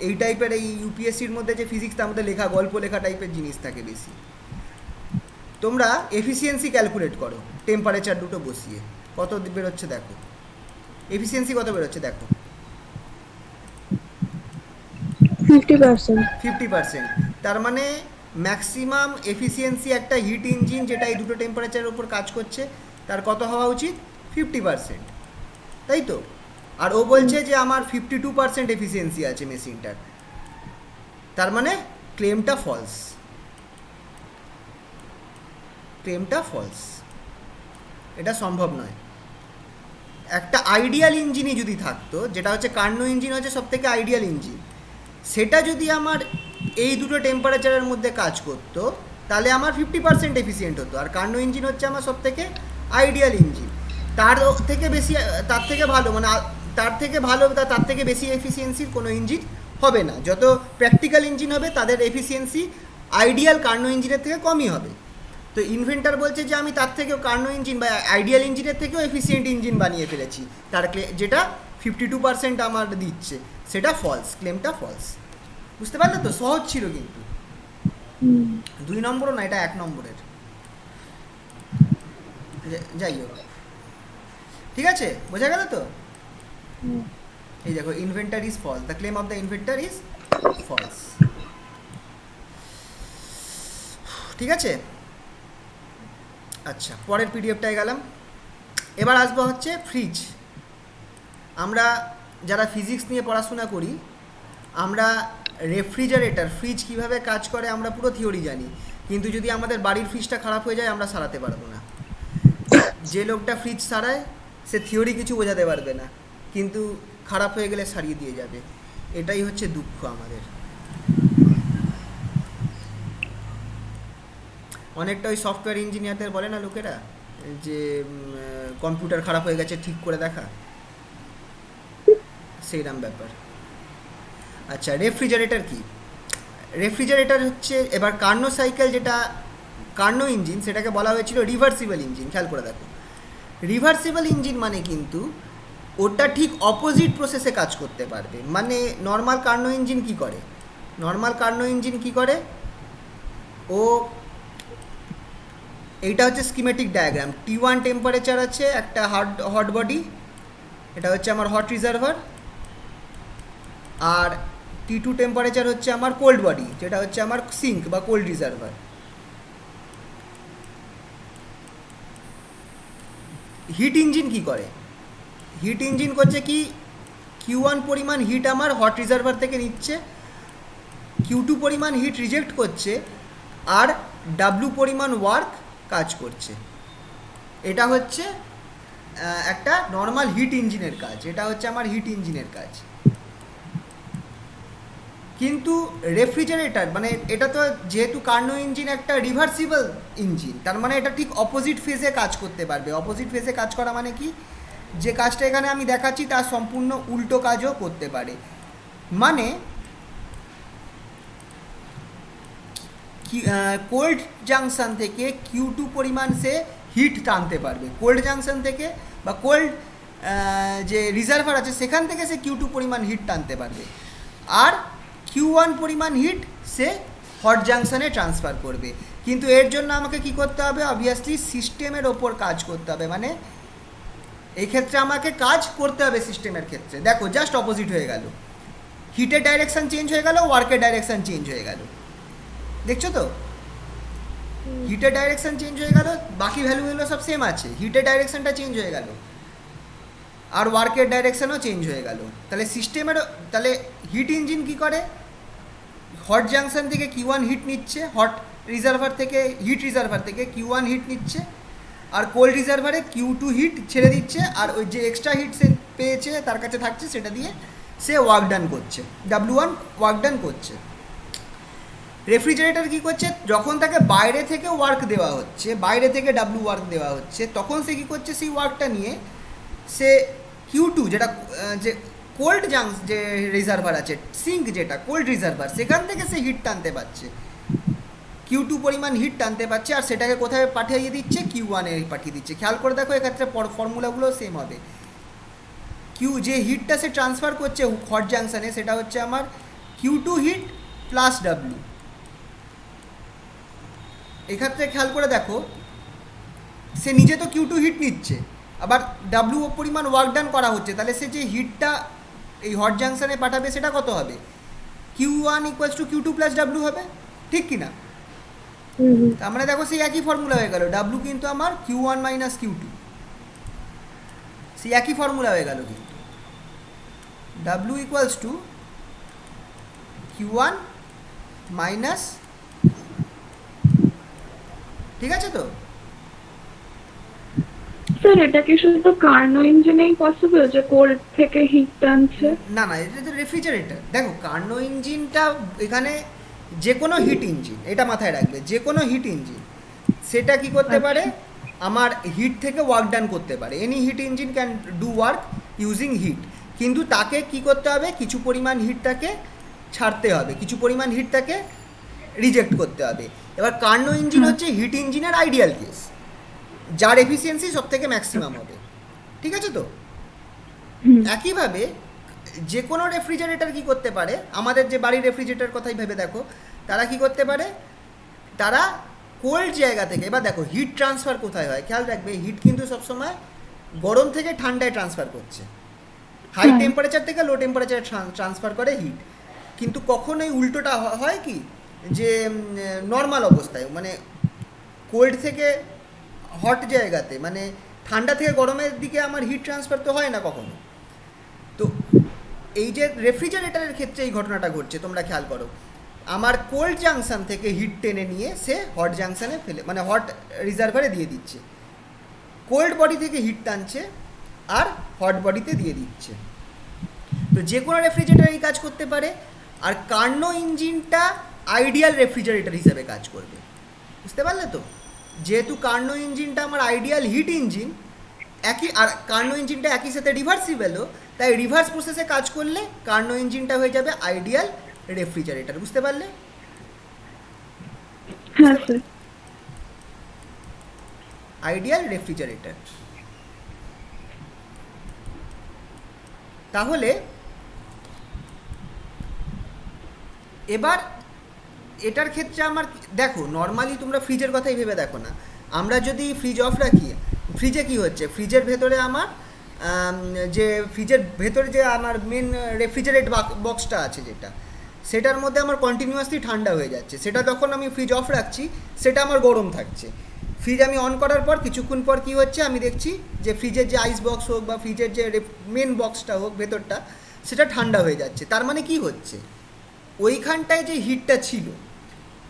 এই টাইপের এই ইউপিএসসির মধ্যে যে ফিজিক্স, তার মধ্যে লেখা গল্প লেখা টাইপের জিনিস থাকে বেশি। তোমরা এফিসিয়েন্সি ক্যালকুলেট করো, টেম্পারেচার দুটো বসিয়ে কত বেরোচ্ছে দেখো, এফিসিয়েন্সি কত বেরোচ্ছে দেখো, 50%। 50%। তার মানে ম্যাক্সিমাম এফিসিয়েন্সি একটা হিট ইঞ্জিন যেটা এই দুটো টেম্পারেচারের উপর কাজ করছে, তার কত হওয়া উচিত? 50%, তাই তো? আর ও বলছে যে আমার 52% এফিসিয়েন্সি আছে মেশিনটার, তার মানে ক্লেমটা ফলস, ক্লেমটা ফলস, এটা সম্ভব নয়। একটা আইডিয়াল ইঞ্জিনই যদি থাকতো, যেটা হচ্ছে কার্নো ইঞ্জিন হচ্ছে সব থেকে আইডিয়াল ইঞ্জিন, সেটা যদি আমার এই দুটো টেম্পারেচারের মধ্যে কাজ করতো, তাহলে আমার 50% এফিসিয়েন্ট হতো। আর কার্নো ইঞ্জিন হচ্ছে আমার সব থেকে আইডিয়াল ইঞ্জিন, তার থেকে বেশি, তার থেকে ভালো, মানে তার থেকে ভালো, তার থেকে বেশি এফিসিয়েন্সির কোনো ইঞ্জিন হবে না। যত প্র্যাকটিক্যাল ইঞ্জিন হবে তাদের এফিসিয়েন্সি আইডিয়াল কার্নো ইঞ্জিনের থেকে কমই হবে। তো ইনভেন্টার বলছে যে আমি তার থেকেও কার্নো ইঞ্জিন বা আইডিয়াল ইঞ্জিনের থেকেও এফিসিয়েন্ট ইঞ্জিন বানিয়ে ফেলেছি, তার যেটা 52% আমার দিচ্ছে, সেটা ফলস, ক্লেমটা ফলস। বুঝতে পারলে তো? সহজ ছিল কিন্তু, 2 নম্বরও না, এটা 1 নম্বরের। যাই হোক, ঠিক আছে, বোঝা গেল তো? এই দেখো, inventor is false, the claim of the inventor is false. ঠিক আছে, আচ্ছা, পরের পিডিএফটায় গেলাম। এবার আসবো হচ্ছে ফ্রিজ। আমরা যারা ফিজিক্স নিয়ে পড়াশোনা করি, আমরা রেফ্রিজারেটর ফ্রিজ কিভাবে কাজ করে আমরা পুরো থিওরি জানি, কিন্তু যদি আমাদের বাড়ির ফ্রিজটা খারাপ হয়ে যায় আমরা সারাতে পারবো না। যে লোকটা ফ্রিজ সারায় সে থিওরি কিছু বোঝাতে পারবে না, কিন্তু খারাপ হয়ে গেলে সারিয়ে দিয়ে যাবে। এটাই হচ্ছে দুঃখ আমাদের। অনেকটা ওই সফটওয়্যার ইঞ্জিনিয়ারদের বলে না লোকেরা যে কম্পিউটার খারাপ হয়ে গেছে ঠিক করে দেখা, সেইরকম ব্যাপার। আচ্ছা, রেফ্রিজারেটর কি? রেফ্রিজারেটর হচ্ছে, এবার কার্নো সাইকেল যেটা কার্নো ইঞ্জিন সেটাকে বলা হয়েছিল রিভার্সিবল ইঞ্জিন। খেয়াল করে দেখো, রিভার্সিবল ইঞ্জিন মানে কিন্তু ওটা ঠিক অপোজিট প্রসেসে কাজ করতে পারবে। মানে নর্মাল কার্নো ইঞ্জিন কি করে, নর্মাল কার্নো ইঞ্জিন কি করে, ও এইটা হচ্ছে স্কিমেটিক ডায়াগ্রাম। T1 টেম্পারেচার আছে, একটা হট বডি, এটা হচ্ছে আমার হট রিজার্ভার, আর T2 টেম্পারেচার হচ্ছে আমার কোল্ড বডি, যেটা হচ্ছে আমার সিঙ্ক বা কোল্ড রিজার্ভার। হিট ইঞ্জিন কি করে, হিট ইঞ্জিন করছে কি, Q1 পরিমাণ হিট আমার হট রিজার্ভার থেকে নিচ্ছে, Q2 পরিমাণ হিট রিজেক্ট করছে, আর W পরিমাণ ওয়ার্ক কাজ করছে। এটা হচ্ছে একটা নর্মাল হিট ইঞ্জিনের কাজ, এটা হচ্ছে আমার হিট ইঞ্জিনের কাজ। কিন্তু রেফ্রিজারেটর মানে এটা তো যেহেতু কার্নো ইঞ্জিন একটা রিভার্সিবল ইঞ্জিন, তার মানে এটা ঠিক অপোজিট ফেজে কাজ করতে পারবে। অপোজিট ফেজে কাজ করা মানে কি, যে কাজটা এখানে আমি দেখাচ্ছি তার সম্পূর্ণ উল্টো কাজও করতে পারে। মানে কোল্ড জাংশন থেকে Q2 পরিমাণ সে হিট টানতে পারবে, কোল্ড জাংশন থেকে বা কোল্ড যে রিজার্ভার আছে সেখান থেকে সে Q2 পরিমাণ হিট টানতে পারবে, আর Q1 পরিমাণ হিট সে হট জাংশনে ট্রান্সফার করবে। কিন্তু এর জন্য আমাকে কি করতে হবে, অবভিয়াসলি সিস্টেমের ওপর কাজ করতে হবে। মানে এই ক্ষেত্রে আমাকে কাজ করতে হবে সিস্টেমের ক্ষেত্রে। দেখো জাস্ট অপোজিট হয়ে গেল, হিটের ডাইরেকশন চেঞ্জ হয়ে গেল, ওয়ার্কের ডাইরেকশন চেঞ্জ হয়ে গেল। দেখছো তো, হিটের ডাইরেকশন চেঞ্জ হয়ে গেল, বাকি ভ্যালুগুলো সব সেম আছে, হিটের ডাইরেকশনটা চেঞ্জ হয়ে গেল আর ওয়ার্কের ডাইরেকশনও চেঞ্জ হয়ে গেল। তাহলে সিস্টেমের, তাহলে হিট ইঞ্জিন কি করে, হট জাংশন থেকে Q1 হিট নিচ্ছে, হট রিজার্ভার থেকে হিট রিজার্ভার থেকে Q1 হিট নিচ্ছে, আর কোল্ড রিজার্ভারে Q2 হিট ছেড়ে দিচ্ছে, আর ওই যে এক্সট্রা হিট সে পেয়েছে তার কাছে থাকছে সেটা দিয়ে সে ওয়ার্ক ডান করছে, W1 ওয়ার্ক ডান করছে। রেফ্রিজারেটর কি করছে, যখন তাকে বাইরে থেকে ওয়ার্ক দেওয়া হচ্ছে, বাইরে থেকে W ওয়ার্ক দেওয়া হচ্ছে, তখন সে কী করছে, সেই ওয়ার্কটা নিয়ে সে Q2 যেটা যে কোল্ড যে রিজার্ভার আছে, সিঙ্ক যেটা কোল্ড রিজার্ভার, সেখান থেকে সে হিট টানতে পারছে, Q2 পরিমাণ হিট টানতে পারছে, আর সেটাকে কোথায় পাঠিয়ে দিচ্ছে, Q1 এ পাঠিয়ে দিচ্ছে। খেয়াল করে দেখো এক্ষেত্রে ফর্মুলাগুলো সেম হবে। যে হিটটা সে ট্রান্সফার করছে হট জাংশনে সেটা হচ্ছে আমার Q2 হিট প্লাস W। এক্ষেত্রে খেয়াল করে দেখো সে নিজে তো Q2 হিট নিচ্ছে, আবার W পরিমাণ ওয়ার্ক ডান করা হচ্ছে, তাহলে সে যে হিটটা এই হট জাংশনে পাঠাবে সেটা কত হবে, Q1 equals to Q2 plus W হবে, ঠিক কি না? তার মানে দেখো সেই একই ফর্মুলা হয়ে গেল, W কিন্তু আমার Q1 মাইনাস Q2, সেই একই ফর্মুলা হয়ে গেল, কিন্তু W equals to Q1 minus, ঠিক আছে তো? স্যার এটা কি শুধু কার্নো ইঞ্জিনেই পসিবল যে কোল্ড থেকে হিট টানছে? না না, এটা তো রেফ্রিজারেটর। দেখো কার্নো ইঞ্জিনটা এখানে যে কোনো হিট ইঞ্জিন, এটা মাথায় রাখবে, যে কোনো হিট ইঞ্জিন সেটা কি করতে পারে, আমার হিট থেকে ওয়ার্ক ডান করতে পারে। Any heat engine can do work using heat, কিন্তু তাকে কি করতে হবে, কিছু পরিমাণ হিটটাকে ছাড়তে হবে, কিছু পরিমাণ হিটটাকে রিজেক্ট করতে হবে। এবার কার্নো ইঞ্জিন হচ্ছে হিট ইঞ্জিনের আইডিয়াল কেস, যার এফিসিয়েন্সি সব থেকে ম্যাক্সিমাম হবে, ঠিক আছে তো? একইভাবে যে কোনো রেফ্রিজারেটর কি করতে পারে, আমাদের যে বাড়ির রেফ্রিজারেটর কথাই ভেবে দেখো, তারা কি করতে পারে, তারা কোল্ড জায়গা থেকে, এবার দেখো হিট ট্রান্সফার কোথায় হয়, খেয়াল রাখবে হিট কিন্তু সবসময় গরম থেকে ঠান্ডায় ট্রান্সফার করছে, হাই টেম্পারেচার থেকে লো টেম্পারেচারে ট্রান্সফার করে হিট। কিন্তু কখনোই উল্টোটা হয় কি, যে নর্মাল অবস্থায় মানে কোল্ড থেকে হট জায়গাতে, মানে ঠান্ডা থেকে গরমের দিকে আমার হিট ট্রান্সফার তো হয় না কখনো। তো এই যে রেফ্রিজারেটরের ক্ষেত্রে এই ঘটনাটা ঘটছে, তোমরা খেয়াল করো, আমার কোল্ড জাংশন থেকে হিট টেনে নিয়ে সে হট জাংশনে ফেলে, মানে হট রিজার্ভারে দিয়ে দিচ্ছে, কোল্ড বডি থেকে হিট টানছে আর হট বডিতে দিয়ে দিচ্ছে। তো যে কোনো রেফ্রিজারেটর এই কাজ করতে পারে, আর কার্নো ইঞ্জিনটা আইডিয়াল রেফ্রিজারেটর হিসেবে কাজ করবে, বুঝতে পারলে তো? যেহেতু কার্নো ইঞ্জিনটা আমার আইডিয়াল হিট ইঞ্জিন, একই, আর কার্নো ইঞ্জিনটা একই সাথে রিভার্সিবলও, তাই রিভার্স প্রসেসে কাজ করলে কার্নো ইঞ্জিনটা হয়ে যাবে আইডিয়াল রেফ্রিজারেটর, বুঝতে পারলে? হ্যাঁ স্যার। Ideal refrigerator. তাহলে এবার এটার ক্ষেত্রে আমার দেখো, নর্মালি তোমরা ফ্রিজের কথাই ভেবে দেখো না, আমরা যদি ফ্রিজ অফ রাখি, ফ্রিজে কি হচ্ছে, ফ্রিজের ভেতরে আমার যে ফ্রিজের ভেতরে যে আমার মেন রেফ্রিজারেট বক্সটা আছে যেটা, সেটার মধ্যে আমার কন্টিনিউয়াসলি ঠান্ডা হয়ে যাচ্ছে, সেটা যখন আমি ফ্রিজ অফ রাখছি সেটা আমার গরম থাকছে। ফ্রিজ আমি অন করার পর কিছুক্ষণ পর কী হচ্ছে, আমি দেখছি যে ফ্রিজের যে আইস বক্স হোক বা ফ্রিজের যে মেন বক্সটা হোক ভেতরটা, সেটা ঠান্ডা হয়ে যাচ্ছে। তার মানে কি হচ্ছে, ওইখানটায় যে হিটটা ছিল,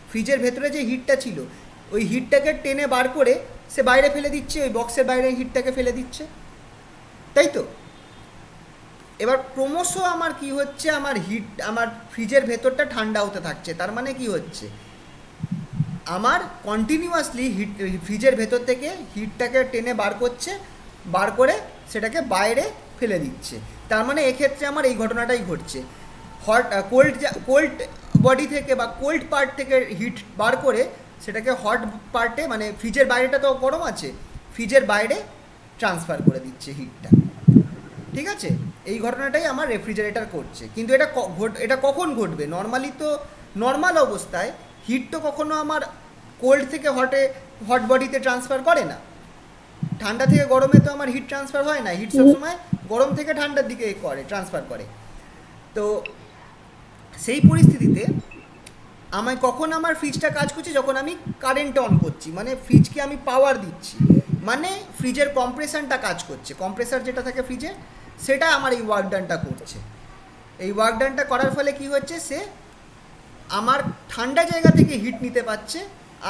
ফ্রিজের ভেতরে যে হিটটা ছিল, ওই হিটটাকে টেনে বার করে সে বাইরে ফেলে দিচ্ছে, ওই বক্সের বাইরে হিটটাকে ফেলে দিচ্ছে, তাই তো? এবার ক্রমশ আমার কি হচ্ছে, আমার হিট, আমার ফ্রিজের ভেতরটা ঠান্ডা হতে থাকছে। তার মানে কি হচ্ছে, আমার কন্টিনিউয়াসলি হিট ফ্রিজের ভেতর থেকে হিটটাকে টেনে বার করছে, বার করে সেটাকে বাইরে ফেলে দিচ্ছে। তার মানে এক্ষেত্রে আমার এই ঘটনাটাই ঘটছে, কোল্ড বডি থেকে বা কোল্ড পার্ট থেকে হিট বার করে সেটাকে হট পার্টে, মানে ফ্রিজের বাইরেটা তো গরম আছে, ফ্রিজের বাইরে ট্রান্সফার করে দিচ্ছে হিটটা, ঠিক আছে? এই ঘটনাটাই আমার রেফ্রিজারেটর করছে। কিন্তু এটা কখন ঘটবে? নর্মালি তো নর্মাল অবস্থায় হিট তো কখনো আমার কোল্ড থেকে হট বডিতে ট্রান্সফার করে না, ঠান্ডা থেকে গরমে তো আমার হিট ট্রান্সফার হয় না, হিট সবসময় গরম থেকে ঠান্ডার দিকে ট্রান্সফার করে। তো সেই পরিস্থিতিতে কখন আমার ফ্রিজটা কাজ করছে, যখন আমি কারেন্ট অন করছি, মানে ফ্রিজকে আমি পাওয়ার দিচ্ছি, মানে ফ্রিজের কম্প্রেশনটা কাজ করছে, কম্প্রেসার যেটা থাকে ফ্রিজে, সেটা আমার এই ওয়ার্ক ডানটা করছে। এই ওয়ার্ক ডানটা করার ফলে কি হচ্ছে, সে আমার ঠান্ডা জায়গা থেকে হিট নিতে পারছে,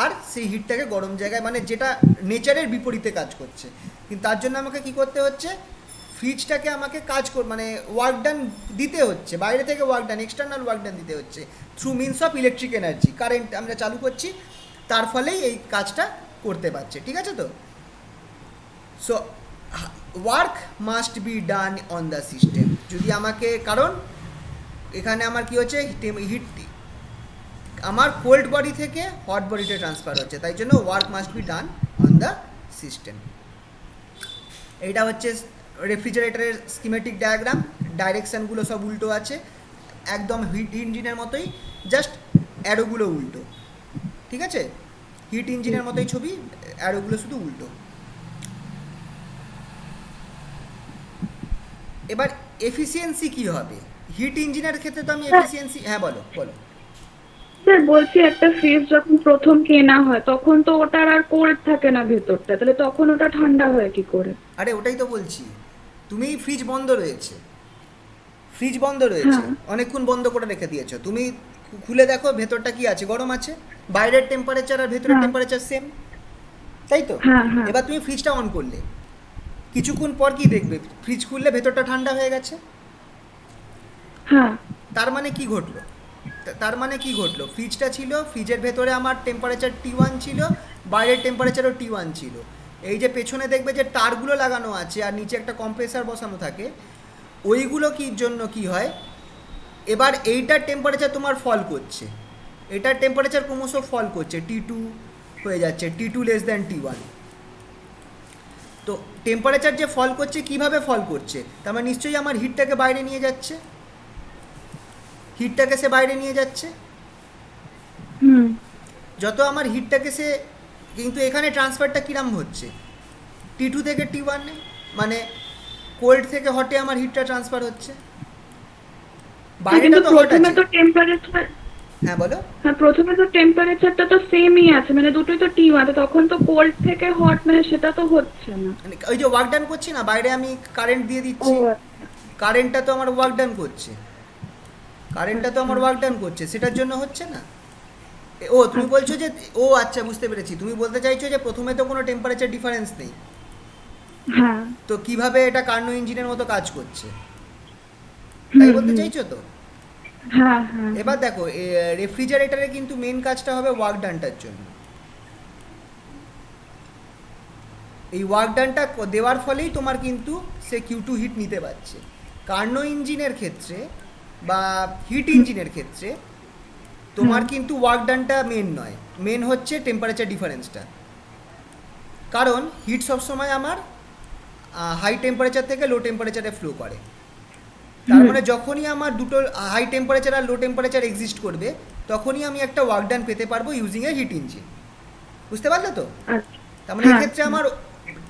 আর সেই হিটটাকে গরম জায়গায়, মানে যেটা নেচারের বিপরীতে কাজ করছে। কিন্তু তার জন্য আমাকে কি করতে হচ্ছে, ফ্রিজটাকে আমাকে মানে ওয়ার্ক ডান দিতে হচ্ছে, বাইরে থেকে work done, external work done দিতে হচ্ছে through means of electric energy, current আমরা চালু করছি, তার ফলেই এই কাজটা করতে পারছে, ঠিক আছে তো? So work must be done on the system, যদি আমাকে, কারণ এখানে আমার কি হচ্ছে, হিট আমার কোল্ড বডি থেকে হট বডিতে ট্রান্সফার হচ্ছে, তাই জন্য work must be done on the system. এইটা হচ্ছে রেফ্রিজারেটরের স্কিমেটিক ডায়াগ্রাম, ডাইরেকশানগুলো সব উল্টো আছে, একদম হিট ইঞ্জিনের মতোই, জাস্ট অ্যারোগুলো উল্টো, ঠিক আছে? হিট ইঞ্জিনের মতোই ছবি, অ্যারোগুলো শুধু উল্টো। এবার এফিসিয়েন্সি কি হবে হিট ইঞ্জিনের ক্ষেত্রে? তো আমি এফিসিয়েন্সি, হ্যাঁ বলো বলো। স্যার বলছি, একটা ফ্রিজ যখন প্রথম কেনা হয় তখন তো ওটার আর কোল্ড থাকে না ভেতরটা, তাহলে তখন ওটা ঠান্ডা হয় কি করে? আরে ওটাই তো বলছি, তুমি ফ্রিজ বন্ধ রয়েছে, ফ্রিজ বন্ধ রয়েছে, অনেকক্ষণ বন্ধ করে রেখে দিয়েছো, তুমি খুলে দেখো ভেতরটা কি আছে, গরম আছে, বাইরের টেম্পারেচার আর ভেতরের টেম্পারেচার সেম, তাই তো? এবার তুমি ফ্রিজটা অন করলে, কিছুক্ষণ পর কি দেখবে, ফ্রিজ খুললে ভেতরটা ঠান্ডা হয়ে গেছে। হ্যাঁ। তার মানে কি ঘটলো, ফ্রিজটা ছিল, ফ্রিজের ভেতরে আমার টেম্পারেচার T1 ছিল, বাইরের টেম্পারেচারও T1 ছিল। এই যে পেছনে দেখবে যে তারগুলো লাগানো আছে আর নিচে একটা কম্প্রেসার বসানো থাকে, ওইগুলো কি জন্য কি হয়, এবার এইটার টেম্পারেচার তোমার ফল করছে, এটার টেম্পারেচার ক্রমশ ফল করছে, T2 হয়ে যাচ্ছে, T2 লেস দ্যান T1। তো টেম্পারেচার যে ফল করছে, কিভাবে ফল করছে, তার মানে নিশ্চয়ই আমার হিটটাকে বাইরে নিয়ে যাচ্ছে, হিটটাকে সে বাইরে নিয়ে যাচ্ছে। যত আমার হিটটাকে সে, কিন্তু এখানে ট্রান্সফারটা কিরম হচ্ছে, T2 থেকে T1, মানে কোল্ড থেকে হটে আমার হিটটা ট্রান্সফার হচ্ছে, বাইরেটা তো হট আছে। হ্যাঁ বলো। হ্যাঁ, প্রথমে তো টেম্পারেচারটা তো সেমই আছে, মানে দুটোই তো T1, তখন তো কোল্ড থেকে হট, মানে সেটা তো হচ্ছে না, ওই যে ওয়ার্ক ডান করছি না, বাইরে আমি কারেন্ট দিয়ে দিচ্ছি, কারেন্টটা তো আমার ওয়ার্ক ডান করছে, কারেন্টটা তো আমার ওয়ার্ক ডান করছে, সেটার জন্য হচ্ছে না। ও তুমি বলছো যে, ও আচ্ছা বুঝতে পেরেছি, তুমি বলতে চাইছো যে প্রথমে তো কোনো টেম্পারেচার ডিফারেন্স নেই, হ্যাঁ তো কিভাবে এটা কার্নো ইঞ্জিনের মতো কাজ করছে, তাই বলতে চাইছো তো? হ্যাঁ হ্যাঁ এবার দেখো রেফ্রিজারেটরে কিন্তু মেন কাজটা হবে ওয়ার্ক ডানটার জন্য। এই ওয়ার্ক ডানটা দেওয়ার ফলেই তোমার কিন্তু সে Q2 হিট নিতে পারছে। কার্নো ইঞ্জিনের ক্ষেত্রে বা হিট ইঞ্জিনের ক্ষেত্রে তোমার কিন্তু ওয়ার্ক ডানটা মেন নয়, মেন হচ্ছে টেম্পারেচার ডিফারেন্সটা। কারণ হিট সবসময় আমার হাই টেম্পারেচার থেকে লো টেম্পারেচারে ফ্লো করে। তার মানে যখনই আমার দুটো হাই টেম্পারেচার আর লো টেম্পারেচার এক্সিস্ট করবে, তখনই আমি একটা ওয়ার্ক ডান পেতে পারবো ইউজিং এ হিট ইঞ্জিন। বুঝতে পারলে তো? আচ্ছা তার মানে এক্ষেত্রে আমার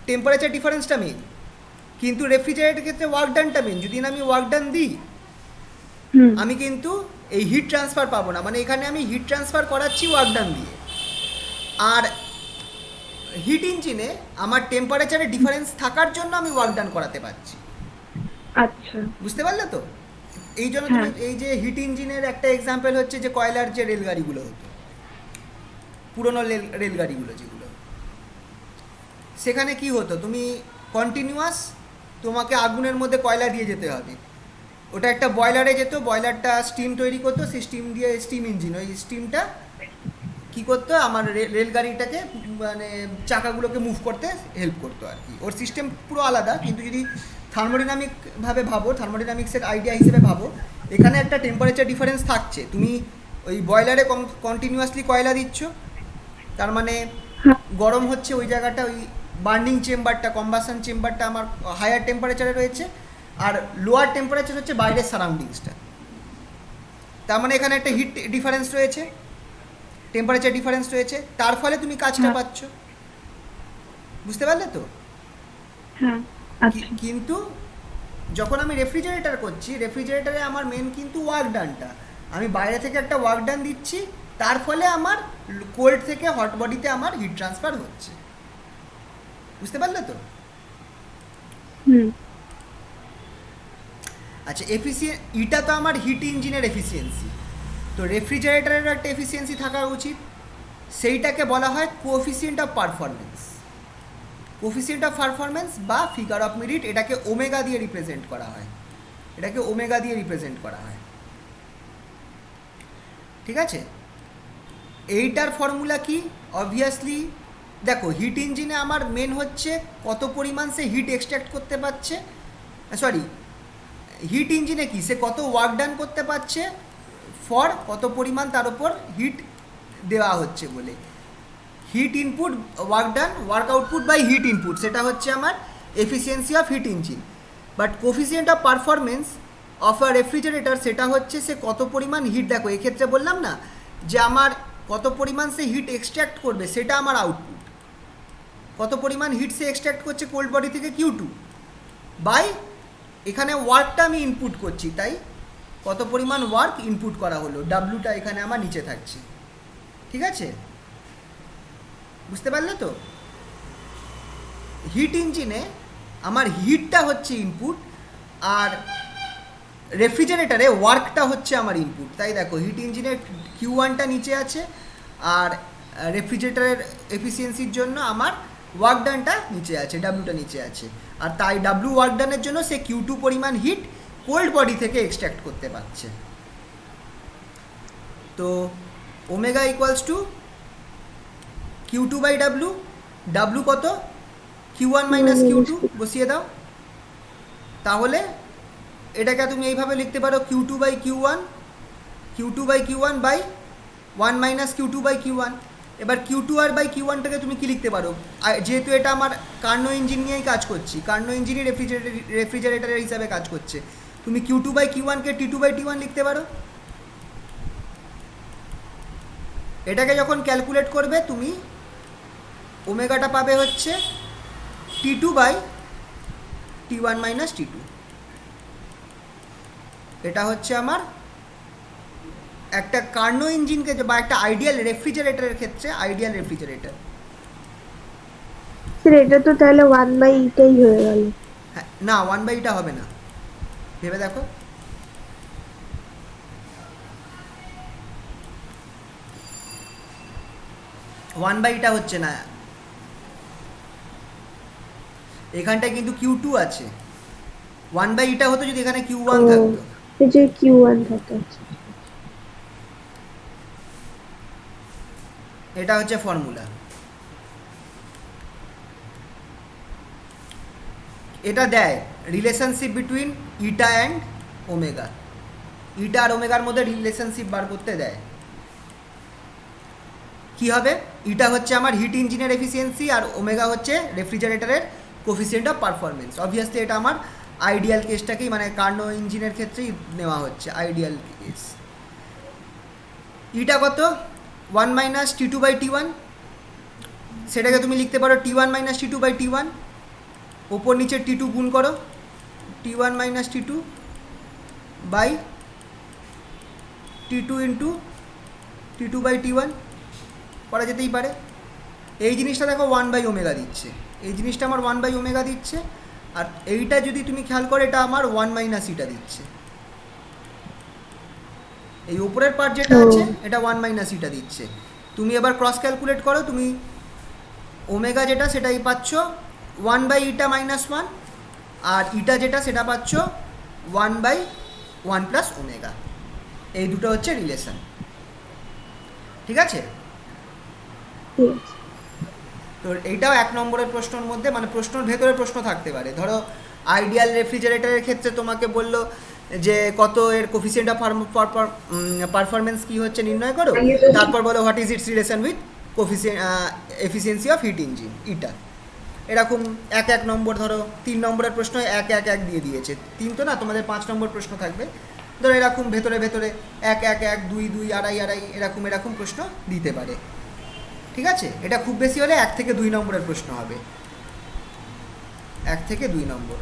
টেম্পারেচার ডিফারেন্সটা মেন, কিন্তু রেফ্রিজারেটরের ক্ষেত্রে ওয়ার্ক ডানটা মেন। যদি না আমি ওয়ার্ক ডান দিই, আমি কিন্তু এই হিট ট্রান্সফার পাবো না, মানে এখানে আমি হিট ট্রান্সফার করাচ্ছি ওয়ার্ক ডান দিয়ে। আর হিট ইঞ্জিনে আমার টেম্পারেচারের ডিফারেন্স থাকার জন্য আমি ওয়ার্ক ডান করাতে পারছি। আচ্ছা বুঝতে পারলে তো? এই জন্য তুমি এই যে হিট ইঞ্জিনের একটা এক্সাম্পল হচ্ছে যে কয়লার যে রেলগাড়িগুলো হতো, পুরনো রেলগাড়িগুলো যেগুলো, সেখানে কি হতো, তুমি কন্টিনিউয়াস তোমাকে আগুনের মধ্যে কয়লা দিয়ে যেতে হবে। ওটা একটা বয়লারে যেত, বয়লারটা স্টিম তৈরি করতো, সেই স্টিম দিয়ে স্টিম ইঞ্জিন, ওই স্টিমটা কী করতো আমার রেলগাড়িটাকে মানে চাকাগুলোকে মুভ করতে হেল্প করতো আর কি। ওর সিস্টেম পুরো আলাদা, কিন্তু যদি থার্মোডাইনামিকভাবে ভাবো, থার্মোডাইনামিক্সের আইডিয়া হিসেবে ভাবো, এখানে একটা টেম্পারেচার ডিফারেন্স থাকছে। তুমি ওই বয়লারে কন্টিনিউয়াসলি কয়লা দিচ্ছ, তার মানে গরম হচ্ছে ওই জায়গাটা, ওই বার্নিং চেম্বারটা, কম্বাসন চেম্বারটা আমার হায়ার টেম্পারেচারে রয়েছে, আর লোয়ার টেম্পারেচার হচ্ছে বাইরের সারাউন্ডিংসটা। তার মানে এখানে একটা হিট ডিফারেন্স রয়েছে, টেম্পারেচার ডিফারেন্স রয়েছে, তার ফলে তুমি কাজটা পাচ্ছ। বুঝতে পারলে তো? হ্যাঁ আচ্ছা কিন্তু যখন আমি রেফ্রিজারেটর করছি, রেফ্রিজারেটরে আমার মেন কিন্তু ওয়ার্ক ডানটা, আমি বাইরে থেকে একটা ওয়ার্ক ডান দিচ্ছি, তার ফলে আমার কোল্ড থেকে হট বডিতে আমার হিট ট্রান্সফার হচ্ছে। বুঝতে পারলে তো? আচ্ছা, এটা তো আমার হিট ইঞ্জিনের এফিসিয়েন্সি, তো রেফ্রিজারেটরেরও একটা এফিসিয়েন্সি থাকা উচিত, সেইটাকে বলা হয় coefficient of performance. Coefficient of performance বা ফিগার অফ মেরিট, এটাকে ওমেগা দিয়ে রিপ্রেজেন্ট করা হয়, এটাকে ওমেগা দিয়ে রিপ্রেজেন্ট করা হয়। ঠিক আছে, এইটার ফর্মুলা কি? অবভিয়াসলি দেখো, হিট ইঞ্জিনে আমার মেন হচ্ছে কত পরিমাণ সে হিট এক্সট্র্যাক্ট করতে পারছে, সরি, হিট ইঞ্জিনে কি সে কত ওয়ার্ক ডান করতে পারছে ফর কত পরিমাণ তার উপর হিট দেওয়া হচ্ছে বলে। Heat input work done, work output by heat input, সেটা হচ্ছে আমার efficiency of heat engine. But coefficient of performance of a refrigerator, সেটা হচ্ছে সে কত পরিমাণ হিট, দেখো এক্ষেত্রে বললাম না যে আমার কত পরিমাণ সে হিট এক্সট্র্যাক্ট করবে, সেটা আমার আউটপুট। কত পরিমাণ হিট সে এক্সট্র্যাক্ট করছে কোল্ড বডি থেকে Q2 বাই এখানে ওয়ার্কটা আমি ইনপুট করছি, তাই কত পরিমাণ ওয়ার্ক ইনপুট করা হলো, ডাব্লুটা এখানে আমার নিচে থাকছে। ঠিক আছে, বুঝতে পারলে তো? হিট ইঞ্জিনে আমার হিটটা হচ্ছে ইনপুট, আর রেফ্রিজারেটরে ওয়ার্কটা হচ্ছে আমার ইনপুট। তাই দেখো, হিট ইঞ্জিনের Q1টা নিচে আছে, আর রেফ্রিজারেটরের এফিসিয়েন্সির জন্য আমার ওয়ার্ক ডানটা নিচে আছে, ডাব্লুটা নিচে আছে। আর তাই ডাব্লু ওয়ার্ক ডানের জন্য সে Q2 পরিমাণ হিট কোল্ড বডি থেকে এক্সট্র্যাক্ট করতে পারছে। তো omega equals to Q2 by W, W কত? Q1 মাইনাস Q2 বসিয়ে দাও, তাহলে এটাকে তুমি এইভাবে লিখতে পারো Q2 by Q1, Q2 by Q1 by 1 minus Q2 by Q1। এবার Q2 আর বাই Q1টাকে তুমি কি লিখতে পারো? যেহেতু এটা আমার কার্নো ইঞ্জিন নিয়েই কাজ করছি, কার্নো ইঞ্জিনই রেফ্রিজারেটরের হিসাবে কাজ করছে, তুমি Q2 by Q1কে T2 by T1 লিখতে পারো। এটাকে যখন ক্যালকুলেট করবে, তুমি ওমেগাটা পাবে হচ্ছে T2 by T1 minus T2। এটা হচ্ছে আমার একটা কার্নো ইঞ্জিনকে বা একটা আইডিয়াল রেফ্রিজারেটরের ক্ষেত্রে আইডিয়াল রেফ্রিজারেটর। স্যার এটা তো তাহলে 1/E হয়ে গেল। হ্যাঁ, না 1/E হবে না, ভেবে দেখো। ওয়ান বাই ইটা হচ্ছে না, এখানটায় কিন্তু Q2 আছে। ওয়ান বাই ইটা হতো যদি এখানে Q1 ও, থাকতো। এই যে Q1 থাকে। এটা হচ্ছে ফর্মুলা। এটা দেয় relationship between eta and omega. Eta আর ওমেগার মধ্যে রিলেশনশিপ বার করতে দেয়। কি হবে, ইটা হচ্ছে আমার হিট ইঞ্জিনের এফিসিয়েন্সি আর ওমেগা হচ্ছে রেফ্রিজারেটরের কোফিসিয়েন্ট অফ পারফরমেন্স। অবভিয়াসলি এটা আমার আইডিয়াল কেসটাকেই, মানে কার্নো ইঞ্জিনের ক্ষেত্রেই নেওয়া হচ্ছে আইডিয়াল কেস। ইটা কত, 1 মাইনাস T2 বাই T1, সেটাকে তুমি লিখতে পারো T1 minus T2 by T1, ওপর নিচে T2 গুণ করো, T1 minus T2 by T2 into T2 by T1 করা যেতেই পারে। এই জিনিসটা দেখো 1 বাই ওমেগা দিচ্ছে, এই জিনিসটা আমার 1 বাই ওমেগা দিচ্ছে, আর এইটা যদি তুমি খেয়াল করো এটা আমার 1 মাইনাস ইটা দিচ্ছে। এই উপরের পার্ট যেটা আছে এটা 1 মাইনাস ইটা দিচ্ছে। তুমি এবার ক্রস ক্যালকুলেট করো, তুমি ওমেগা যেটা সেটাই পাচ্ছ 1 বাই ইটা মাইনাস 1, আর ইটা যেটা সেটা পাচ্ছ 1 বাই 1 প্লাস ওমেগা। এই দুটো হচ্ছে রিলেশন, ঠিক আছে? ঠিক আছে। তো এইটাও 1 নম্বরের প্রশ্নের মধ্যে, মানে প্রশ্নের ভেতরে প্রশ্ন থাকতে পারে। ধরো আইডিয়াল রেফ্রিজারেটরের ক্ষেত্রে তোমাকে বললো যে কত এর কোফিসিয়েন্ট অফ পারফরমেন্স কী হচ্ছে নির্ণয় করো, তারপর বলো what is its relation with coefficient efficiency of heat engine eta. এরকম 1 নম্বর, ধরো 3 নম্বরের প্রশ্ন 1 দিয়ে দিয়েছে, 3 তো না, তোমাদের 5 নম্বর প্রশ্ন থাকবে। ধরো এরকম ভেতরে 1 2 2 2.5 এরকম প্রশ্ন দিতে পারে, ঠিক আছে? এটা খুব বেশি হলে 1 থেকে 2 নম্বরের প্রশ্ন হবে, 1 থেকে 2 নম্বর।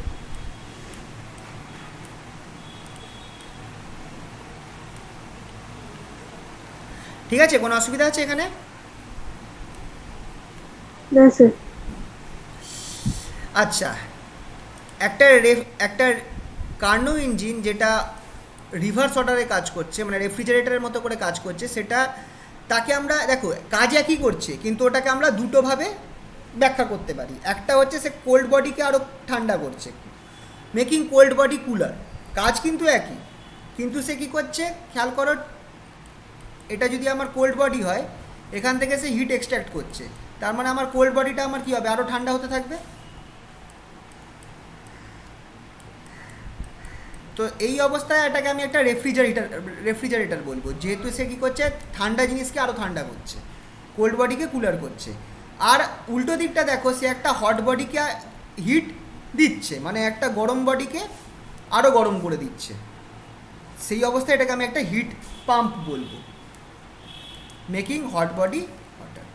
ঠিক আছে, কোনো অসুবিধা আছে এখানে? না স্যার। আচ্ছা, একটা কার্নো ইঞ্জিন যেটা রিভার্স অর্ডারে কাজ করছে, মানে রেফ্রিজারেটরের মতো করে কাজ করছে, সেটা তাকে আমরা দেখো কাজ একই করছে, কিন্তু ওটাকে আমরা দুটোভাবে ব্যাখ্যা করতে পারি। একটা হচ্ছে সে কোল্ড বডিকে আরও ঠান্ডা করছে, মেকিং কোল্ড বডি কুলার। কাজ কিন্তু একই, কিন্তু সে কী করছে খেয়াল করো, এটা যদি আমার কোল্ড বডি হয়, এখান থেকে সে হিট এক্সট্র্যাক্ট করছে, তার মানে আমার কোল্ড বডিটা আমার কী হবে, আরও ঠান্ডা হতে থাকবে। তো এই অবস্থায় এটাকে আমি একটা রেফ্রিজারেটর বলবো, যেহেতু সে কী করছে ঠান্ডা জিনিসকে আরও ঠান্ডা করছে, কোল্ড বডিকে কুলার করছে। আর উল্টো দিকটা দেখো, সে একটা হট বডিকে হিট দিচ্ছে, মানে একটা গরম বডিকে আরও গরম করে দিচ্ছে। সেই অবস্থায় এটাকে আমি একটা হিট পাম্প বলবো, মেকিং হট বডি হটার।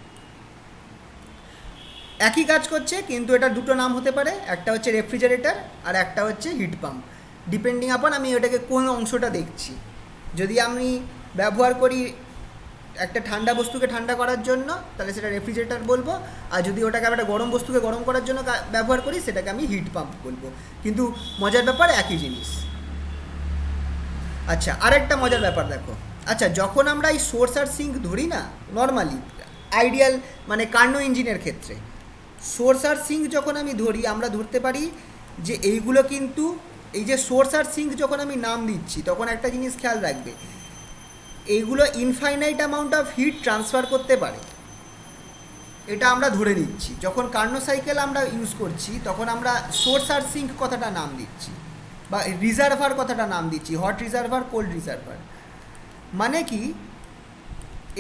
একই কাজ করছে, কিন্তু এটা দুটো নাম হতে পারে, একটা হচ্ছে রেফ্রিজারেটর আর একটা হচ্ছে হিট পাম্প, ডিপেন্ডিং আপন আমি ওটাকে কোন অংশটা দেখছি। যদি আমি ব্যবহার করি একটা ঠান্ডা বস্তুকে ঠান্ডা করার জন্য, তাহলে সেটা রেফ্রিজারেটর বলবো, আর যদি ওটাকে আমি একটা গরম বস্তুকে গরম করার জন্য ব্যবহার করি, সেটাকে আমি হিট পাম্প বলবো। কিন্তু মজার ব্যাপার একই জিনিস। আচ্ছা, আরেকটা মজার ব্যাপার দেখো, আচ্ছা যখন আমরা এই সোর্স আর সিঙ্ক ধরি না, নর্মালি আইডিয়াল মানে কার্নো ইঞ্জিনের ক্ষেত্রে সোর্স আর সিঙ্ক যখন আমি ধরি, আমরা ধরতে পারি যে এইগুলো কিন্তু, এই যে সোর্স আর সিঙ্ক যখন আমি নাম দিচ্ছি, তখন একটা জিনিস খেয়াল রাখবে, এইগুলো infinite amount of heat transfer করতে পারে, এটা আমরা ধরে নিচ্ছি। যখন কার্নো সাইকেল আমরা ইউজ করছি, তখন আমরা সোর্স আর সিঙ্ক কথাটা নাম দিচ্ছি, বা রিজার্ভার কথাটা নাম দিচ্ছি, হট রিজার্ভার, কোল্ড রিজার্ভার। মানে কি,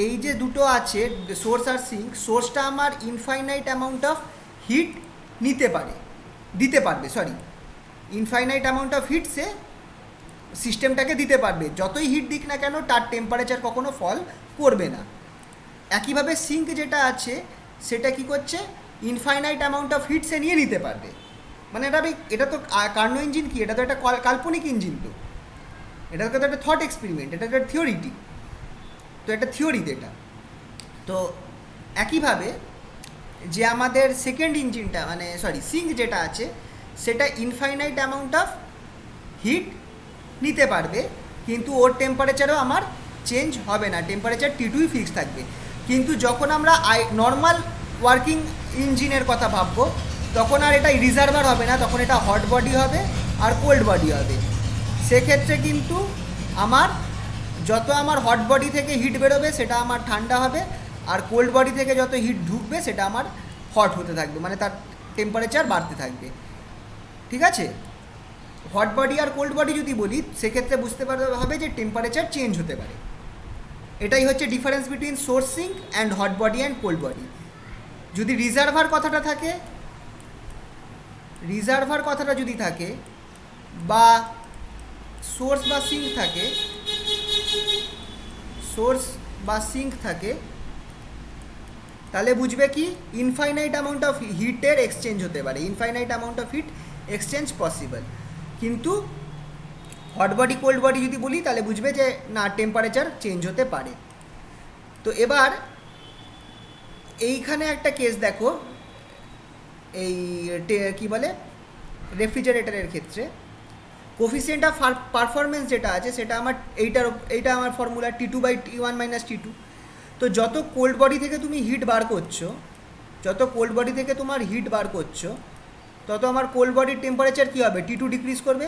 এই যে দুটো আছে সোর্স আর সিঙ্ক, সোর্সটা আমার ইনফাইনাইট অ্যামাউন্ট অফ হিট দিতে পারবে, ইনফাইনাইট অ্যামাউন্ট অফ হিট সে সিস্টেমটাকে দিতে পারবে, যতই হিট দিক না কেন তার টেম্পারেচার কখনো ফল করবে না। একইভাবে সিঙ্ক যেটা আছে সেটা কি করছে, ইনফাইনাইট অ্যামাউন্ট অফ হিট সে নিয়ে নিতে পারবে। মানে এটা তো কার্নো ইঞ্জিন কি, এটা তো একটা কাল্পনিক ইঞ্জিন, তো এটা তো একটা থট এক্সপেরিমেন্ট, এটা একটা থিওরিটি, তো একটা থিওরিতে এটা। তো একইভাবে যে আমাদের সেকেন্ড ইঞ্জিনটা, মানে সিঙ্ক যেটা আছে, সেটা ইনফাইনাইট অ্যামাউন্ট অফ হিট নিতে পারবে, কিন্তু ওর টেম্পারেচারও আমার চেঞ্জ হবে না, টেম্পারেচার T2ই ফিক্স থাকবে। কিন্তু যখন আমরা নর্মাল ওয়ার্কিং ইঞ্জিনের কথা ভাববো, তখন আর এটা রিজার্ভার হবে না, তখন এটা হট বডি হবে আর কোল্ড বডি হবে। সেক্ষেত্রে কিন্তু আমার যত আমার হট বডি থেকে হিট বেরোবে সেটা আমার ঠান্ডা হবে, আর কোল্ড বডি থেকে যত হিট ঢুকবে সেটা আমার হট হতে থাকবে, মানে তার টেম্পারেচার বাড়তে থাকবে। ঠিক আছে? হট বডি আর কোল্ড বডি যদি বলি, সেক্ষেত্রে বুঝতে পারতে হবে যে টেম্পারেচার চেঞ্জ হতে পারে। এটাই হচ্ছে difference between source sink and hot body and cold body. যদি রিজার্ভার কথাটা থাকে, রিজার্ভার কথাটা যদি থাকে বা সোর্স বা সিঙ্ক থাকে, সোর্স বা সিঙ্ক থাকে, তাহলে বুঝবে কি ইনফাইনাইট অ্যামাউন্ট অফ হিটের এক্সচেঞ্জ হতে পারে, infinite amount of heat exchange possible. কিন্তু হট বডি কোল্ড বডি যদি বলি, তাহলে বুঝবে যে না, টেম্পারেচার চেঞ্জ হতে পারে। তো এবার এইখানে একটা কেস দেখো, এই কী বলে রেফ্রিজারেটরের ক্ষেত্রে কোফিসিয়েন্ট অফ পারফরমেন্স যেটা আছে সেটা আমার এইটা আমার ফর্মুলা T2/T1 - T2। তো যত কোল্ড বডি থেকে তুমি হিট বার করছো, যত কোল্ড বডি থেকে তোমার হিট বার করছো, তত আমার কোল্ড বডির টেম্পারেচার কী হবে? T2 ডিক্রিজ করবে,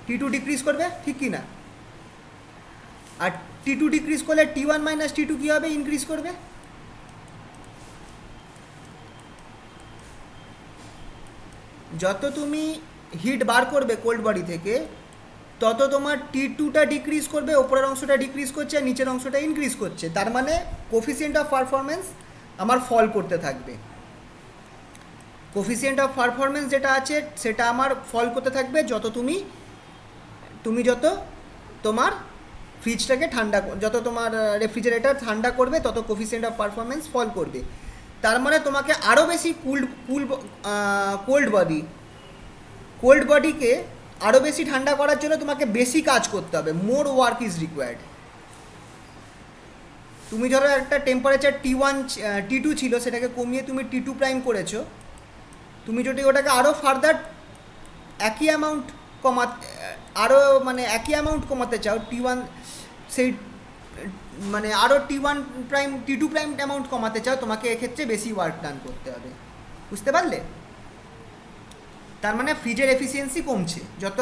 T2 ডিক্রিজ করবে, ঠিক কি না? আর T2 ডিক্রিজ করলে T1 - T2 কী হবে? ইনক্রিজ করবে। যত তুমি হিট বার করবে কোল্ড বডি থেকে, তত তোমার T2টা ডিক্রিজ করবে, ওপরের অংশটা ডিক্রিজ করছে আর নিচের অংশটা ইনক্রিজ করছে। তার মানে কোফিসিয়েন্ট অফ পারফরমেন্স আমার ফল করতে থাকবে। কোফিসিয়েন্ট অফ পারফরমেন্স যেটা আছে সেটা আমার ফল করতে থাকবে যত তুমি যত তোমার ফ্রিজটাকে ঠান্ডা, যত তোমার রেফ্রিজারেটর ঠান্ডা করবে, তত কোফিসিয়েন্ট অফ পারফরমেন্স ফল করবে। তার মানে তোমাকে আরও বেশি কোল্ড বডিকে আরও বেশি ঠান্ডা করার জন্য তোমাকে বেশি কাজ করতে হবে, মোর ওয়ার্ক ইজ রিকোয়ার্ড। তুমি ধরো একটা টেম্পারেচার T2 ছিল, সেটাকে কমিয়ে তুমি T2 প্রাইম করেছো, তুমি যদি ওটাকে আরও ফার্দার একই অ্যামাউন্ট কমাতে চাও, T1 সেই মানে আরও T2 প্রাইম অ্যামাউন্ট কমাতে চাও, তোমাকে এক্ষেত্রে বেশি ওয়ার্ক ডান করতে হবে। বুঝতে পারলে? তার মানে ফ্রিজের এফিসিয়েন্সি কমছে, যত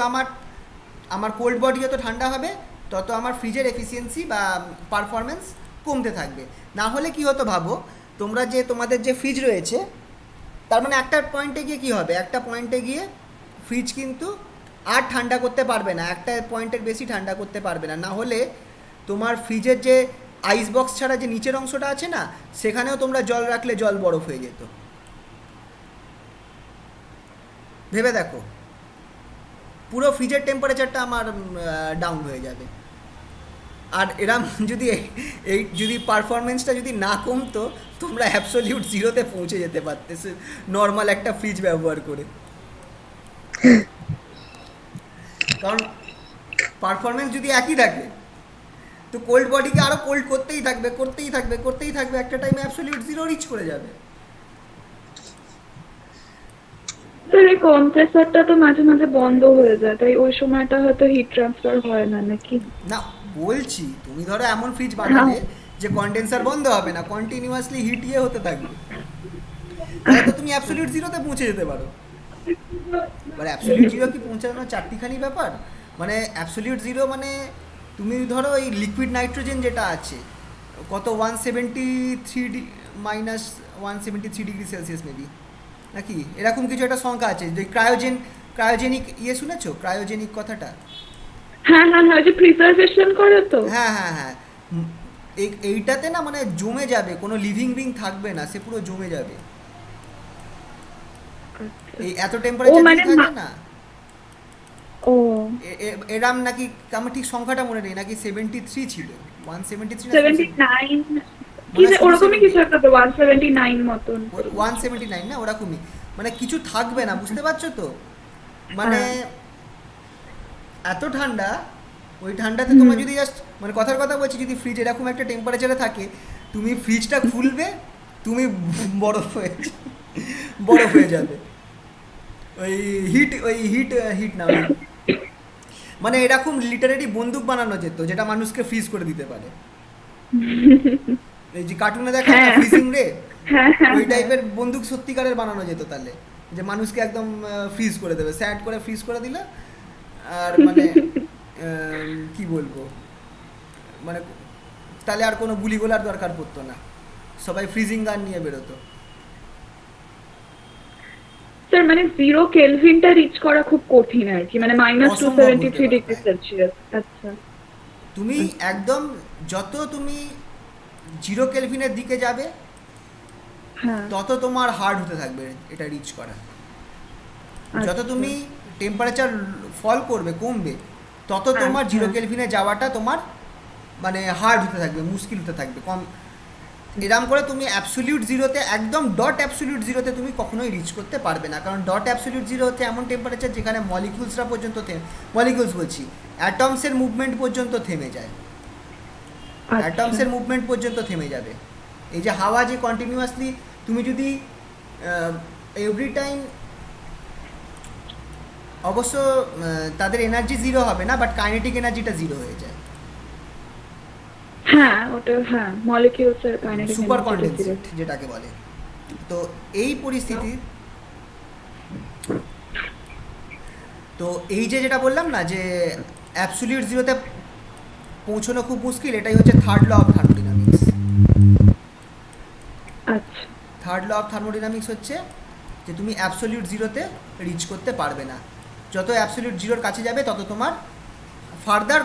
আমার কোল্ড বডি যত ঠান্ডা হবে, তত আমার ফ্রিজের এফিসিয়েন্সি বা পারফরমেন্স কমতে থাকবে। না হলে কি হতো ভাবো, তোমাদের যে ফ্রিজ রয়েছে, তার মানে একটা পয়েন্টে গিয়ে কী হবে, একটা পয়েন্টে গিয়ে ফ্রিজ কিন্তু আর ঠান্ডা করতে পারবে না, একটা পয়েন্টের বেশি ঠান্ডা করতে পারবে না। না হলে তোমার ফ্রিজের যে আইস বক্স ছাড়া যে নিচের অংশটা আছে না, সেখানেও তোমরা জল রাখলে জল বরফ হয়ে যেত। ভেবে দেখো, পুরো ফ্রিজের টেম্পারেচারটা আমার ডাউন হয়ে যাবে। আর এরম যদি পারফরমেন্সটা যদি না কমতো, তোমরা অ্যাবসলিউট জিরোতে পৌঁছে যেতে পারতে নর্মাল একটা ফ্রিজ ব্যবহার করে। কারণ পারফরমেন্স যদি একই থাকে, তো কোল্ড বডিকে আরও কোল্ড করতেই থাকবে, একটা টাইমে অ্যাবসলিউট জিরো রিচ করে যাবে। স্যার এই কম্প্রেসারটা তো মাঝে মাঝে বন্ধ হয়ে যায়, তাই ওই সময়টা হয়তো হিট ট্রান্সফার হয় না নাকি? না, বলছি তুমি ধরো এমন ফ্রিজ বানাবে যে কন্ডেন্সার বন্ধ হবে না, কন্টিনিউয়াসলি হিট হতে থাকবে, তাহলে তো তুমি অ্যাবসলিউট জিরোতে পৌঁছে যেতে পারো। মানে অ্যাবসলিউট জিরো কি পৌঁছানো চারটিখানি ব্যাপার? মানে অ্যাবসলিউট জিরো মানে তুমি ধরো এই লিকুইড নাইট্রোজেন যেটা আছে, কত 173 ডিগ্রি সেলসিয়াস মেবি, নাকি এরকম কিছু একটা সংখ্যা আছে। যে ক্রায়োজেনিক শুনেছো ক্রায়োজেনিক কথাটা? হ্যাঁ, ওই যে প্রিজারভেশন করে তো। হ্যাঁ, এইটাতে না মানে জমে যাবে, কোনো লিভিং বিং থাকবে না, সে পুরো জমে যাবে। এই এত টেম্পারেচার থাকে না, এরাম নাকি, আমার ঠিক সংখ্যাটা মনে নেই, নাকি 73 ছিল, 179 কি ওরকমই কিছু একটা, তো 179 মতন, 179 না, ওরকমই মানে কিছু থাকবে না। বুঝতে পারছো তো? মানে এত ঠান্ডা, ওই ঠান্ডাতে তোমার যদি জাস্ট মানে কথার কথা বলছি, যদি ফ্রিজ এরকম একটা টেম্পারেচারে থাকে, তুমি ফ্রিজটা খুলবে, তুমি বরফ হয়ে যাবে। হিট না মানে এরকম লিটারেরি বন্দুক বানানো যেত যেটা মানুষকে ফ্রিজ করে দিতে পারে। এই যে কার্টুনে দেখা না হ্যাঁ। ফ্রিজিং রে, হ্যাঁ হ্যাঁ ওই টাইপের বন্দুক সত্যিকারের বানানো যেত তাহলে, যে মানুষকে একদম ফ্রিজ করে দেবে, স্যাড করে ফ্রিজ করে দিলে। আর মানে কি বলবো, মানে তাহলে আর কোনো গুলি গোলার দরকার পড়তো না, সবাই ফ্রিজিং গান নিয়ে বেরোতো। স্যার মানে 0 কেলভিনটা রিচ করা খুব কঠিন আর কি, মানে অসম্ভব বলতে -273 পারো, ডিগ্রি হ্যাঁ। সেলসিয়াস। আচ্ছা তুমি একদম যত তুমি 0 কেলভিনের দিকে যাবে হ্যাঁ তত তোমার হার্ড হতে থাকবে এটা রিচ করা। যত আচ্ছা। তুমি টেম্পারেচার ফল করবে, কমবে, তত তোমার আচ্ছা। 0 কেলভিনে যাওয়াটা তোমার মানে হার্ড হতে থাকবে, মুশকিল হতে থাকবে কম। এরম করে তুমি অ্যাবসলিউট জিরোতে, একদম ডট অ্যাবসলিউট জিরোতে তুমি কখনোই রিচ করতে পারবে না, কারণ ডট অ্যাবসলিউট জিরো হচ্ছে এমন টেম্পারেচার যেখানে মলিকিউলসরা পর্যন্ত মলিকিউলস বলছি, অ্যাটমসের মুভমেন্ট পর্যন্ত থেমে যায়, আচ্ছা। অ্যাটমসের মুভমেন্ট পর্যন্ত থেমে যাবে। এই যে হাওয়া যে কন্টিনিউয়াসলি, তুমি যদি এভরি টাইম, অবশ্য তাদের এনার্জি জিরো হবে না, বাট কাইনেটিক এনার্জিটা জিরো হয়ে যায়, হ্যাঁ ওটা হ্যাঁ মলিকিউলস এর কাইনেটিক সুপার কনডেনসেট যেটাকে বলে। তো এই পরিস্থিতি, তো এই যে যেটা বললাম না যে অ্যাবসলিউট জিরোতে পৌঁছানো খুব মুশকিল, এটাই হচ্ছে থার্ড ল অফ থার্মোডিনামিক্স। আচ্ছা থার্ড ল অফ থার্মোডিনামিক্স হচ্ছে যে তুমি অ্যাবসলিউট জিরোতে রিচ করতে পারবে না, যত অ্যাবসলিউট জিরোর কাছে যাবে তত তোমার ফার্দার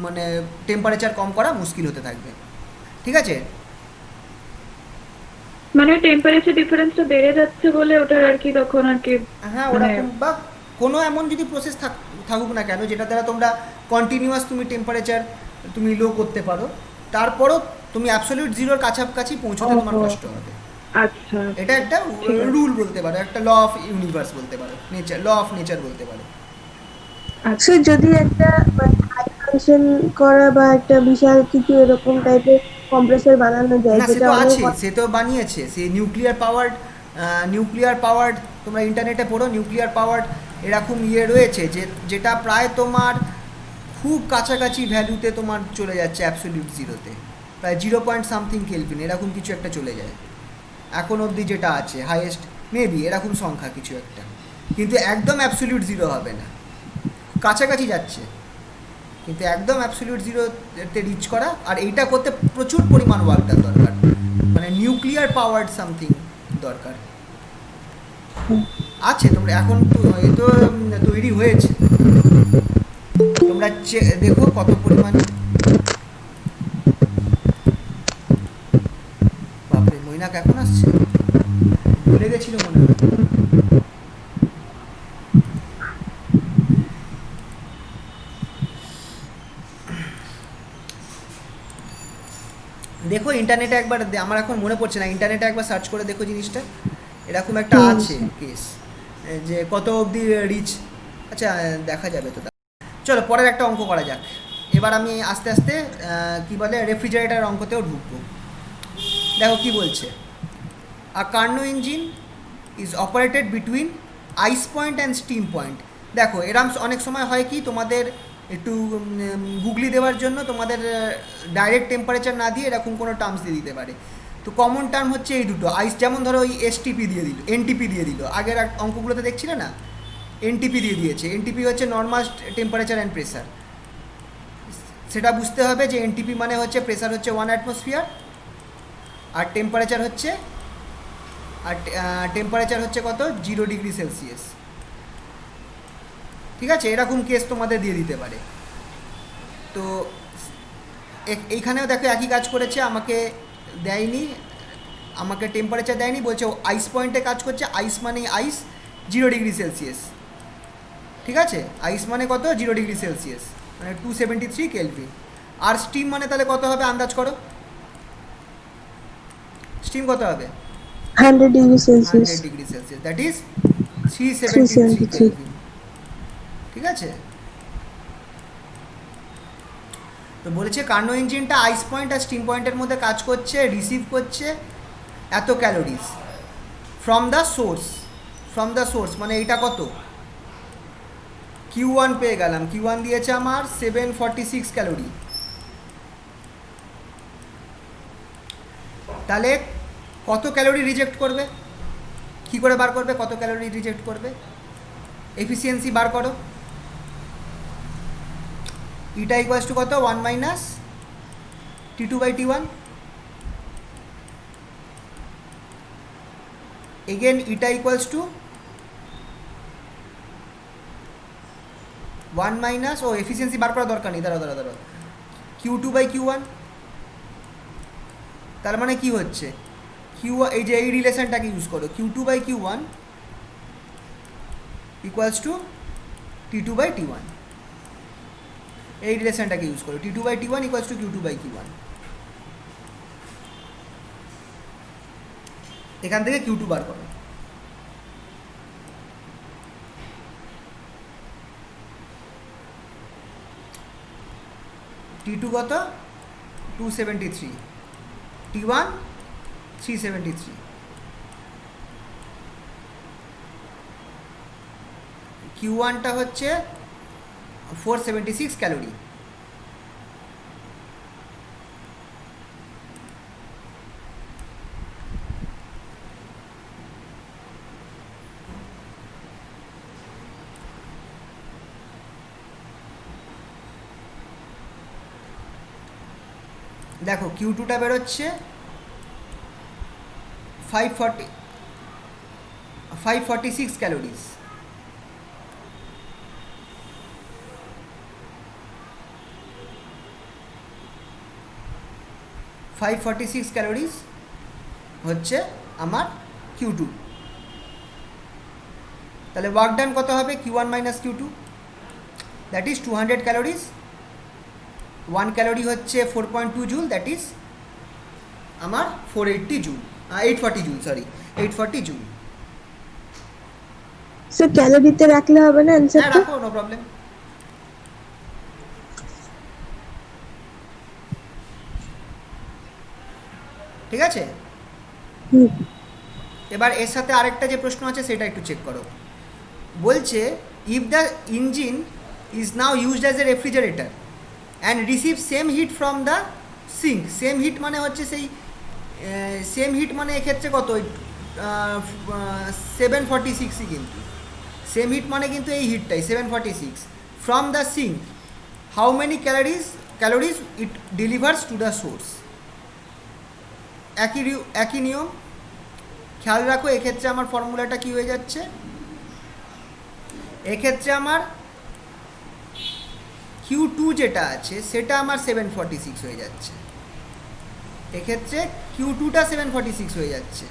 মানে টেম্পারেচার কম করা মুশকিল হতে থাকবে, ঠিক আছে। মানে টেম্পারেচার ডিফারেন্সটা বেড়ে যাচ্ছে বলে ওটার আর কি তখন আর কি হ্যাঁ মানে ওরকম, বা কোনো এমন যদি প্রসেস থাকুক না কেন যেটা দ্বারা তোমরা কন্টিনিউয়াস তুমি টেম্পারেচার তুমি লো করতে পারো, তারপরও তুমি অ্যাবসলিউট জিরোর কাছাকাছি পৌঁছতে তোমার কষ্ট হবে। আচ্ছা এটা একটা ঠিক আছে। রুল বলতে পারো, একটা ল অফ ইউনিভার্স বলতে পারো, নেচার, ল অফ নেচার বলতে পারো। সে যদি একটা মানে হাই ফাংশন করা বা একটা বিশাল কিছু এরকম টাইপের কম্প্রেসর বানানো যায় না সে যেটা তো অনেক আছে, সে তো বানিয়েছে, সে নিউক্লিয়ার পাওয়ার্ড তোমরা ইন্টারনেটে পড়ো, নিউক্লিয়ার পাওয়ার্ড এরকম রয়েছে যে যেটা প্রায় তোমার খুব কাছাকাছি ভ্যালুতে তোমার চলে যাচ্ছে অ্যাবসলিউট জিরোতে, প্রায় 0 কেলভিন এরকম কিছু একটা চলে যায় এখন অবধি যেটা আছে, হাইয়েস্ট মেবি এরকম সংখ্যা কিছু একটা, কিন্তু একদম অ্যাবসলিউট জিরো হবে না, কাছাকাছি যাচ্ছে, কিন্তু একদম অ্যাবসলিউট জিরোতে রিচ করা, আর এইটা করতে প্রচুর পরিমাণ ওয়ার্কটার দরকার, মানে নিউক্লিয়ার পাওয়ার্ড সামথিং দরকার আছে। তোমরা এখন তো এ তো তৈরি হয়েছে, তোমরা দেখো কত পরিমাণ। বাপরে মৈনাক এখন আসছে, ভুলে গেছিল মনে হয়। দেখো ইন্টারনেটে একবার, আমার এখন মনে পড়ছে না, ইন্টারনেটে একবার সার্চ করে দেখো জিনিসটা, এরকম একটা আছে কেস যে কত অবধি রিচ। আচ্ছা দেখা যাবে তো। চলো পরের একটা অঙ্ক করা যাক। এবার আমি আস্তে আস্তে কি বলে রেফ্রিজারেটার অঙ্কতেও ঢুকবো। দেখো কি বলছে, a Carnot engine is operated between ice point and steam point. দেখো এরম অনেক সময় হয় কি, তোমাদের একটু গুগলি দেওয়ার জন্য তোমাদের ডাইরেক্ট টেম্পারেচার না দিয়ে এরকম কোনো টার্মস দিয়ে দিতে পারে। তো কমন টার্ম হচ্ছে এই দুটো, আইস, যেমন ধরো ওই এসটিপি দিয়ে দিল, এনটিপি দিয়ে দিল, আগের অঙ্কগুলোতে দেখছিলে না এনটিপি দিয়ে দিয়েছে, এনটিপি হচ্ছে নর্মাল টেম্পারেচার অ্যান্ড প্রেসার। সেটা বুঝতে হবে যে এনটিপি মানে হচ্ছে প্রেসার হচ্ছে 1 অ্যাটমসফিয়ার, আর টেম্পারেচার হচ্ছে কত 0 ডিগ্রি সেলসিয়াস, ঠিক আছে। এরকম কেস তোমাদের দিয়ে দিতে পারে। তো এইখানেও দেখো একই কাজ করেছে, আমাকে দেয়নি, আমাকে টেম্পারেচার দেয়নি, বলছে আইস পয়েন্টে কাজ করছে, আইস মানে আইস 0 ডিগ্রি সেলসিয়াস, ঠিক আছে। আইস মানে কত 0 ডিগ্রি সেলসিয়াস, মানে 273 কেলভিন। আর স্টিম মানে তাহলে কত হবে আন্দাজ করো, স্টিম কত হবে 100 degree Celsius, 100 degree Celsius, that is 373 kelvin, ঠিক আছে। তো বলেছে কার্নো ইঞ্জিনটা আইস পয়েন্ট আর স্টিম পয়েন্টের মধ্যে কাজ করছে, রিসিভ করছে এত calories from the source, from the source, মানে এইটা কত, Q1 পেয়ে গেলাম, Q1 দিয়েছে আমার 746 ক্যালোরি। তাহলে কত ক্যালোরি রিজেক্ট করবে, কী করে বার করবে কত ক্যালোরি রিজেক্ট করবে? এফিসিয়েন্সি বার করো, ইটা ইকুয়ালস টু কত, 1 minus T2/T1। Again eta equals to 1 minus, ও এফিসিয়েন্সি বার করার দরকার নেই, দাঁড়াও Q2/Q1। তার মানে কি হচ্ছে, এই যে এই রিলেশনটাকে ইউজ করো, Q2/Q1 ইকুয়ালস টু T2/T1, এই রিলেশনটাকে ইউজ করো, T2/T1 ইকুয়ালস টু Q2/Q1। এখান থেকে Q2 বার করো। T2 কত, 273, T1 373, Q1টা হচ্ছে 476 ক্যালোরি। দেখো Q2টা বেরোচ্ছে 546 ক্যালোরিজ। ক্যালোরিজ হচ্ছে আমার Q2। তাহলে ওয়ার্ক ডান কত হবে, Q1 minus Q2, that is 200 calories. 1 calorie হচ্ছে 4.2 জুল, দ্যাট ইজ আমার 840 জুল, 840 জুল। স্যার ক্যালোরিতে রাখলে হবে না হ্যাঁ অ্যানসারটা? রাখো, নো প্রবলেম। ঠিক আছে, হুম। এবার এর সাথে আরেকটা যে প্রশ্ন আছে সেটা একটু চেক করো। বলছে if the engine is now used as a refrigerator and receive same heat from the sink. Same heat মানে হচ্ছে সেই সেম হিট মানে এক্ষেত্রে কত, 746ই, কিন্তু সেম হিট মানে কিন্তু এই হিটটাই 746 from the sink, how many calories it delivers to the source. একই নিয়ম, খেয়াল রাখো এক্ষেত্রে আমার ফর্মুলাটা কি হয়ে যাচ্ছে, এক্ষেত্রে আমার Q2 যেটা আছে সেটা আমার 746 হয়ে যাচ্ছে, এক্ষেত্রে Q2টা 746 হয়ে যাচ্ছে,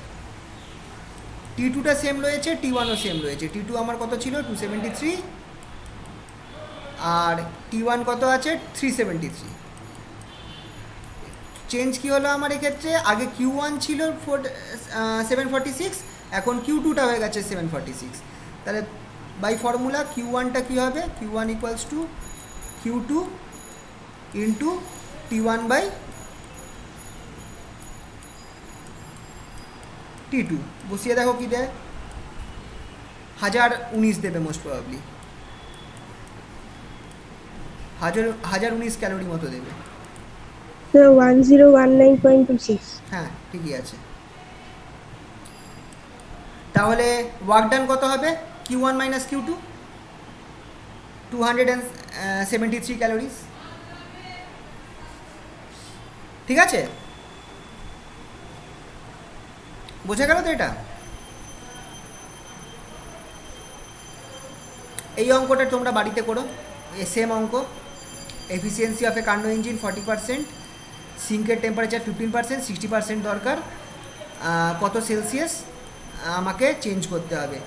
T2টা সেম রয়েছে, T1ও সেম রয়েছে। T2 আমার কত ছিল, 273, আর T1 কত আছে, 373। চেঞ্জ কি হলো আমার এক্ষেত্রে, আগে Q1 ছিল 746, এখন Q2টা হয়ে গেছে 746। তাহলে বাই ফর্মুলা Q1টা কী হবে, Q1 equals to Q2 into T1/T2। বসিয়ে দেখো কী দেয়, 1019 দেবে মোস্ট প্রবাবলি, 1019 ক্যালোরি মতো দেবে। স্যার 1019.26। হ্যাঁ ঠিকই আছে। তাহলে ওয়ার্ক ডান কত হবে, Q1 মাইনাস Q2, 273 ক্যালোরিজ। ঠিক আছে, বোঝা গেল তো এটা? এই অঙ্কটা তোমরা বাড়িতে করো, সেম অঙ্ক। Efficiency of a Carnot engine 40%, সিঙ্কের টেম্পারেচার 15%, 60% দরকার, কত সেলসিয়াস আমাকে চেঞ্জ করতে হবে,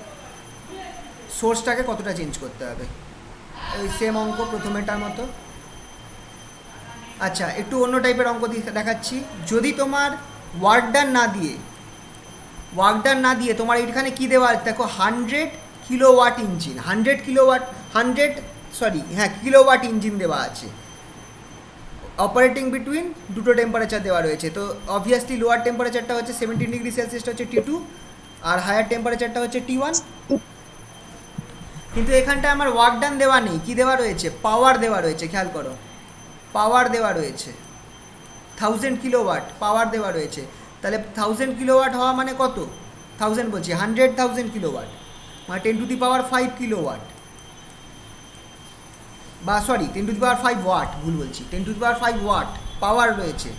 সোর্সটাকে কতটা চেঞ্জ করতে হবে, ওই সেম অঙ্ক প্রথমেটার মতো। আচ্ছা, একটু অন্য টাইপের অঙ্ক দেখাচ্ছি। যদি তোমার ওয়ার্ক ডান না দিয়ে তোমার এইখানে কী দেওয়া আছে দেখো, 100 কিলোওয়াট ইঞ্জিন, কিলোওয়াট ইঞ্জিন দেওয়া আছে, অপারেটিং বিটুইন দুটো টেম্পারেচার দেওয়া রয়েছে। তো অবভিয়াসলি লোয়ার টেম্পারেচারটা হচ্ছে 17 ডিগ্রি সেলসিয়াসটা হচ্ছে T2, আর হায়ার টেম্পারেচারটা হচ্ছে T1। কিন্তু এখানটায় আমার ওয়ার্ক ডান দেওয়া নেই, কি দেওয়া রয়েছে, পাওয়ার দেওয়া রয়েছে, খেয়াল করো পাওয়ার দেওয়া রয়েছে 1000 কিলোওয়াট পাওয়ার দেওয়া রয়েছে। তাহলে 1000 কিলোওয়াট হওয়া মানে কত, 1000 বলছি 100,000 কিলোওয়াট, মানে 10⁵ কিলোওয়াট, বা সরি 10⁵ ওয়াট, ভুল বলছি, 10⁵ ওয়াট পাওয়ার রয়েছে।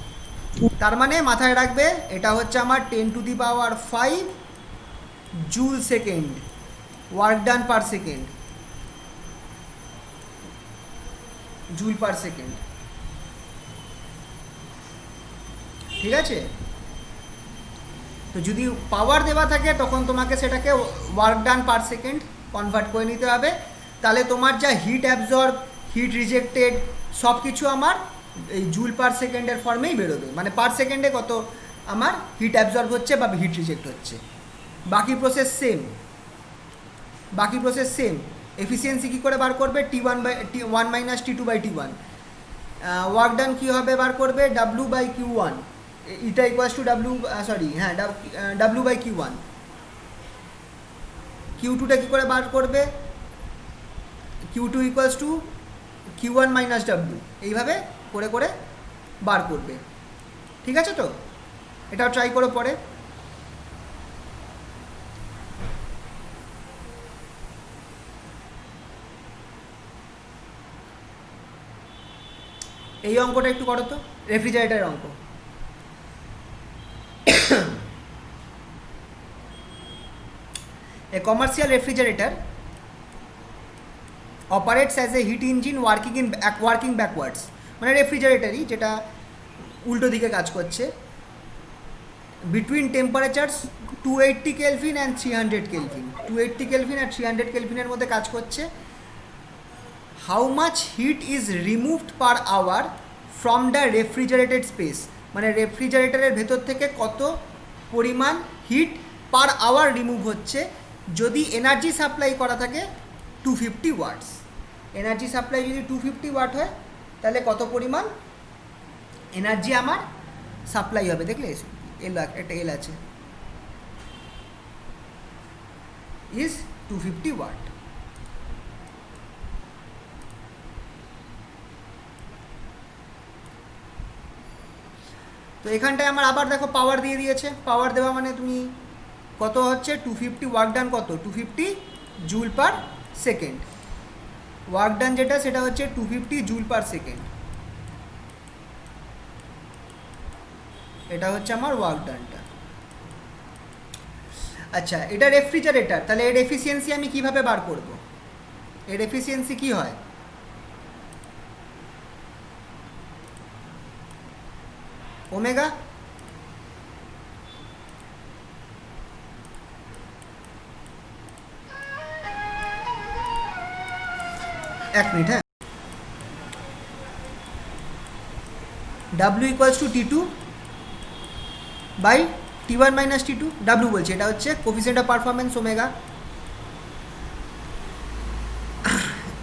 তার মানে মাথায় রাখবে এটা হচ্ছে আমার 10⁵ joule second work done per second, joule per second, ঠিক আছে। তো যদি পাওয়ার দেওয়া থাকে তখন তোমাকে সেটাকে work done per second convert করে নিতে হবে। তাহলে তোমার যা হিট অ্যাবজর্ব, হিট রিজেক্টেড সব কিছু আমার এই জুল পার সেকেন্ডের ফর্মেই বেরোবে, মানে পার সেকেন্ডে কত আমার হিট অ্যাবজর্ব হচ্ছে বা হিট রিজেক্ট হচ্ছে। বাকি প্রসেস সেম, বাকি প্রসেস সেম। এফিসিয়েন্সি কী করে বার করবে, T1 minus T2/T1। Work done কী হবে বার করবে, W/Q1, এটা ইকুয়ালস টু W/Q1। Q2টা কী করে বার করবে, Q2 equals to Q1 minus W, এইভাবে করে করে বার করবে, ঠিক আছে। তো এটাও ট্রাই করো পরে। এই অঙ্কটা একটু করো তো, রেফ্রিজারেটরের অঙ্ক। A commercial refrigerator operates as a heat engine working backwards, মানে রেফ্রিজারেটরই যেটা উল্টো দিকে কাজ করছে, between temperatures 280 kelvin and 300 kelvin, 280 kelvin আর 300 কেলভিনের মধ্যে কাজ করছে। How much heat is removed per hour from the refrigerated space, মানে রেফ্রিজারেটরের ভেতর থেকে কত পরিমাণ হিট পার আওয়ার রিমুভ হচ্ছে যদি এনার্জি সাপ্লাই করা থাকে 250 ওয়াটস। এনার্জি সাপ্লাই যদি 250 ওয়াট হয় তাহলে কত পরিমাণ এনার্জি আমার সাপ্লাই হবে, দেখলে একটা এল আছে, ইজ 250 ওয়াট। তো এখানটায় আমার আবার দেখো পাওয়ার দিয়ে দিয়েছে, পাওয়ার দেওয়া মানে তুমি কত হচ্ছে 250 ওয়ার্ক ডান কত 250 joule per second, work done যেটা সেটা হচ্ছে 250 জুল পার সেকেন্ড, এটা হচ্ছে আমার ওয়ার্ক ডানটা। আচ্ছা, এটা রেফ্রিজারেটর, তাহলে এর এফিসিয়েন্সি আমি কিভাবে বার করব, এর এফিসিয়েন্সি কি হয়, ওমেগা, এক মিনিট, হ্যাঁ, W equals to T2/T1 minus T2, W বলছে, এটা হচ্ছে কোফিসিয়েন্ট অফ পারফরমেন্স ওমেগা।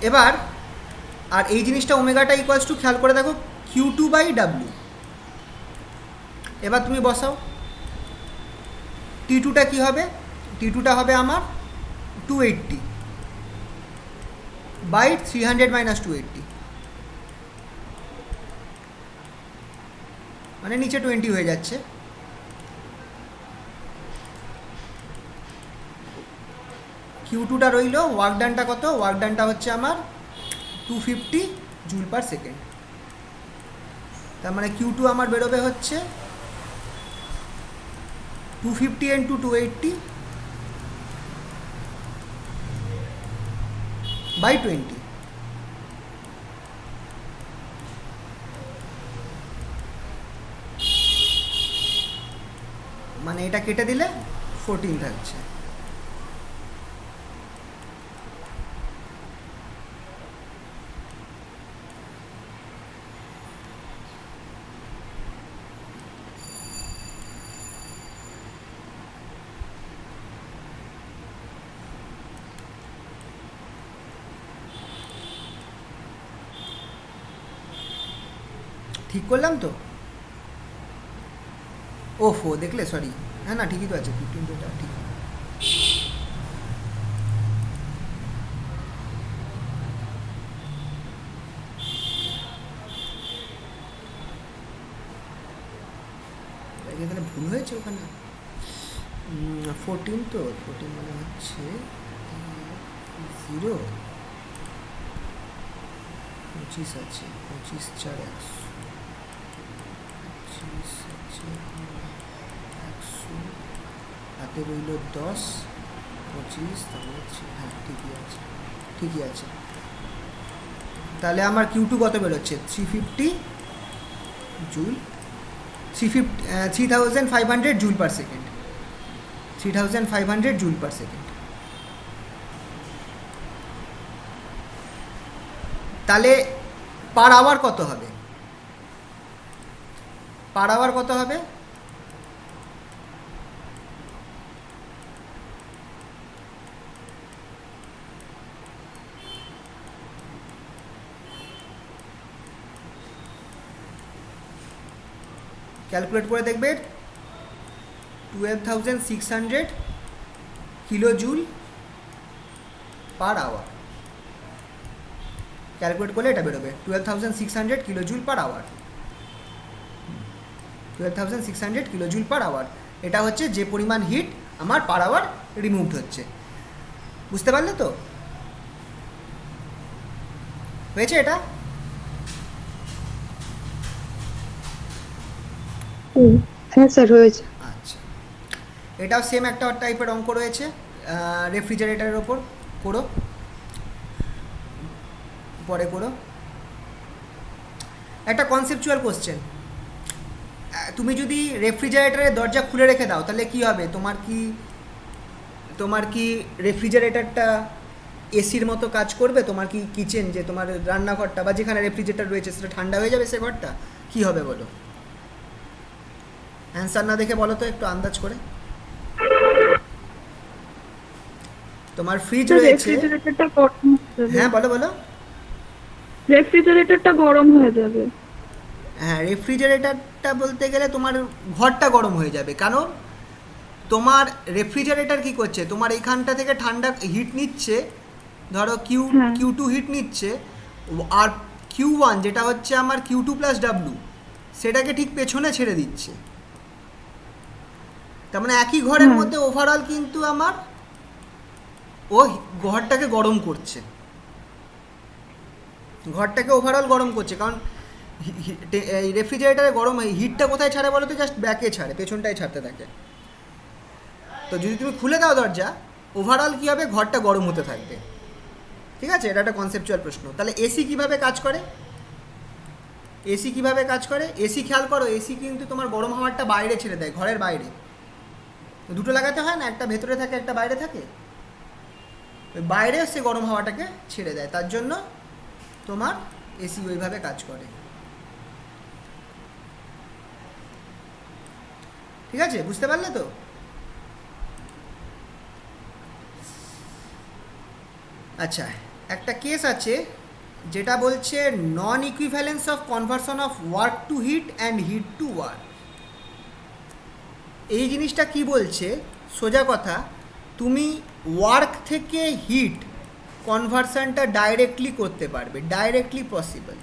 এবার আর এই জিনিসটা ওমেগাটা ইকুয়ালস টু, খেয়াল করে দেখো, Q2/W। এবার তুমি বসাও T2টা কী হবে, T2টা হবে আমার 280/300 মাইনাস 280, মানে নিচে 20 হয়ে যাচ্ছে। Q2টা রইল, ওয়ার্ক ডানটা কত, ওয়ার্ক ডানটা হচ্ছে আমার 250 জুল পার সেকেন্ড। তার মানে Q2 আমার বেরোবে হচ্ছে 250 × 280/20, মানে এটা কেটে দিলে 14 থাকছে। ঠিক করলাম তো, ওফো দেখলে, সরি, হ্যাঁ না ঠিকই তো আছে, 15 তো ঠিক। রয়েছে ওখানে? 14 তো 14 মানে হচ্ছে 0, 25 আছে, 25 4 100, 25 আছে 100, হাতে রইল 10, 25, তাহলে হচ্ছে হ্যাঁ ঠিকই আছে। তাহলে আমার Q2 কত বেরোচ্ছে? 350 joule, 3500 joule per second, 3500 joule per second. তাহলে পার আওয়ার কত হবে? পার আওয়ার কত হবে? ক্যালকুলেট করে দেখবে, 12,600 kilo joule per hour. Calculate করলে এটা বেরোবে 12,600 kilo joule per hour, 12,600 kilo joule per hour. এটা হচ্ছে যে পরিমাণ হিট আমার পার আওয়ার রিমুভড হচ্ছে। বুঝতে পারলে তো? হয়েছে এটা? হ্যাঁ স্যার হয়েছে। আচ্ছা, এটাও সেম একটা টাইপের অঙ্ক রয়েছে রেফ্রিজারেটরের ওপর, করো পরে করো। একটা কনসেপচুয়াল কোশ্চেন, তুমি যদি রেফ্রিজারেটরের দরজা খুলে রেখে দাও তাহলে কি হবে? তোমার কি রেফ্রিজারেটরটা এসির মতো কাজ করবে? তোমার কি কিচেন, যে তোমার রান্নাঘরটা বা যেখানে রেফ্রিজারেটর রয়েছে, সেটা ঠান্ডা হয়ে যাবে? সে ঘরটা কি হবে বলো? অ্যান্সার না দেখে বলো তো, একটু আন্দাজ করে। তোমার ফ্রিজ রয়েছে, রেফ্রিজারেটরটা গরম হয়ে যাবে। হ্যাঁ বলো। রেফ্রিজারেটরটা গরম হয়ে যাবে। হ্যাঁ, রেফ্রিজারেটরটা বলতে গেলে তোমার ঘরটা গরম হয়ে যাবে, কারণ তোমার রেফ্রিজারেটর কি করছে? তোমার এইখানটা থেকে ঠান্ডা হিট নিচ্ছে, ধরো Q2 হিট নিচ্ছে, আর Q1 যেটা হচ্ছে আমার Q2 প্লাস W, সেটাকে ঠিক পেছনে ছেড়ে দিচ্ছে। তার মানে একই ঘরের মধ্যে ওভারঅল কিন্তু আমার ও ঘরটাকে গরম করছে, ঘরটাকে ওভারঅল গরম করছে। কারণ এই রেফ্রিজারেটারে গরম হিটটা কোথায় ছাড়ে বলো তো? জাস্ট ব্যাকে ছাড়ে, পেছনটাই ছাড়তে থাকে। তো যদি তুমি খুলে দাও দরজা, ওভারঅল কী হবে? ঘরটা গরম হতে থাকবে। ঠিক আছে, এটা একটা কনসেপচুয়াল প্রশ্ন। তাহলে এসি কীভাবে কাজ করে? এসি খেয়াল করো, এসি কিন্তু তোমার গরম হাওয়াটা বাইরে ছেড়ে দেয়, ঘরের বাইরে। দুটো লাগাতে হয় না, একটা ভেতরে থাকে, একটা বাইরে থাকে। ওই বাইরে সে গরম হাওয়াটাকে ছেড়ে দেয়, তার জন্য তোমার এসি ওইভাবে কাজ করে। ঠিক আছে, বুঝতে পারলে তো? আচ্ছা, একটা কেস আছে যেটা বলছে non equivalence of conversion of work to heat and heat to work. এই জিনিসটা কি বলছে? সোজা কথা, তুমি ওয়ার্ক থেকে হিট কনভার্সনটা ডাইরেক্টলি করতে পারবে, ডাইরেক্টলি পসিবল।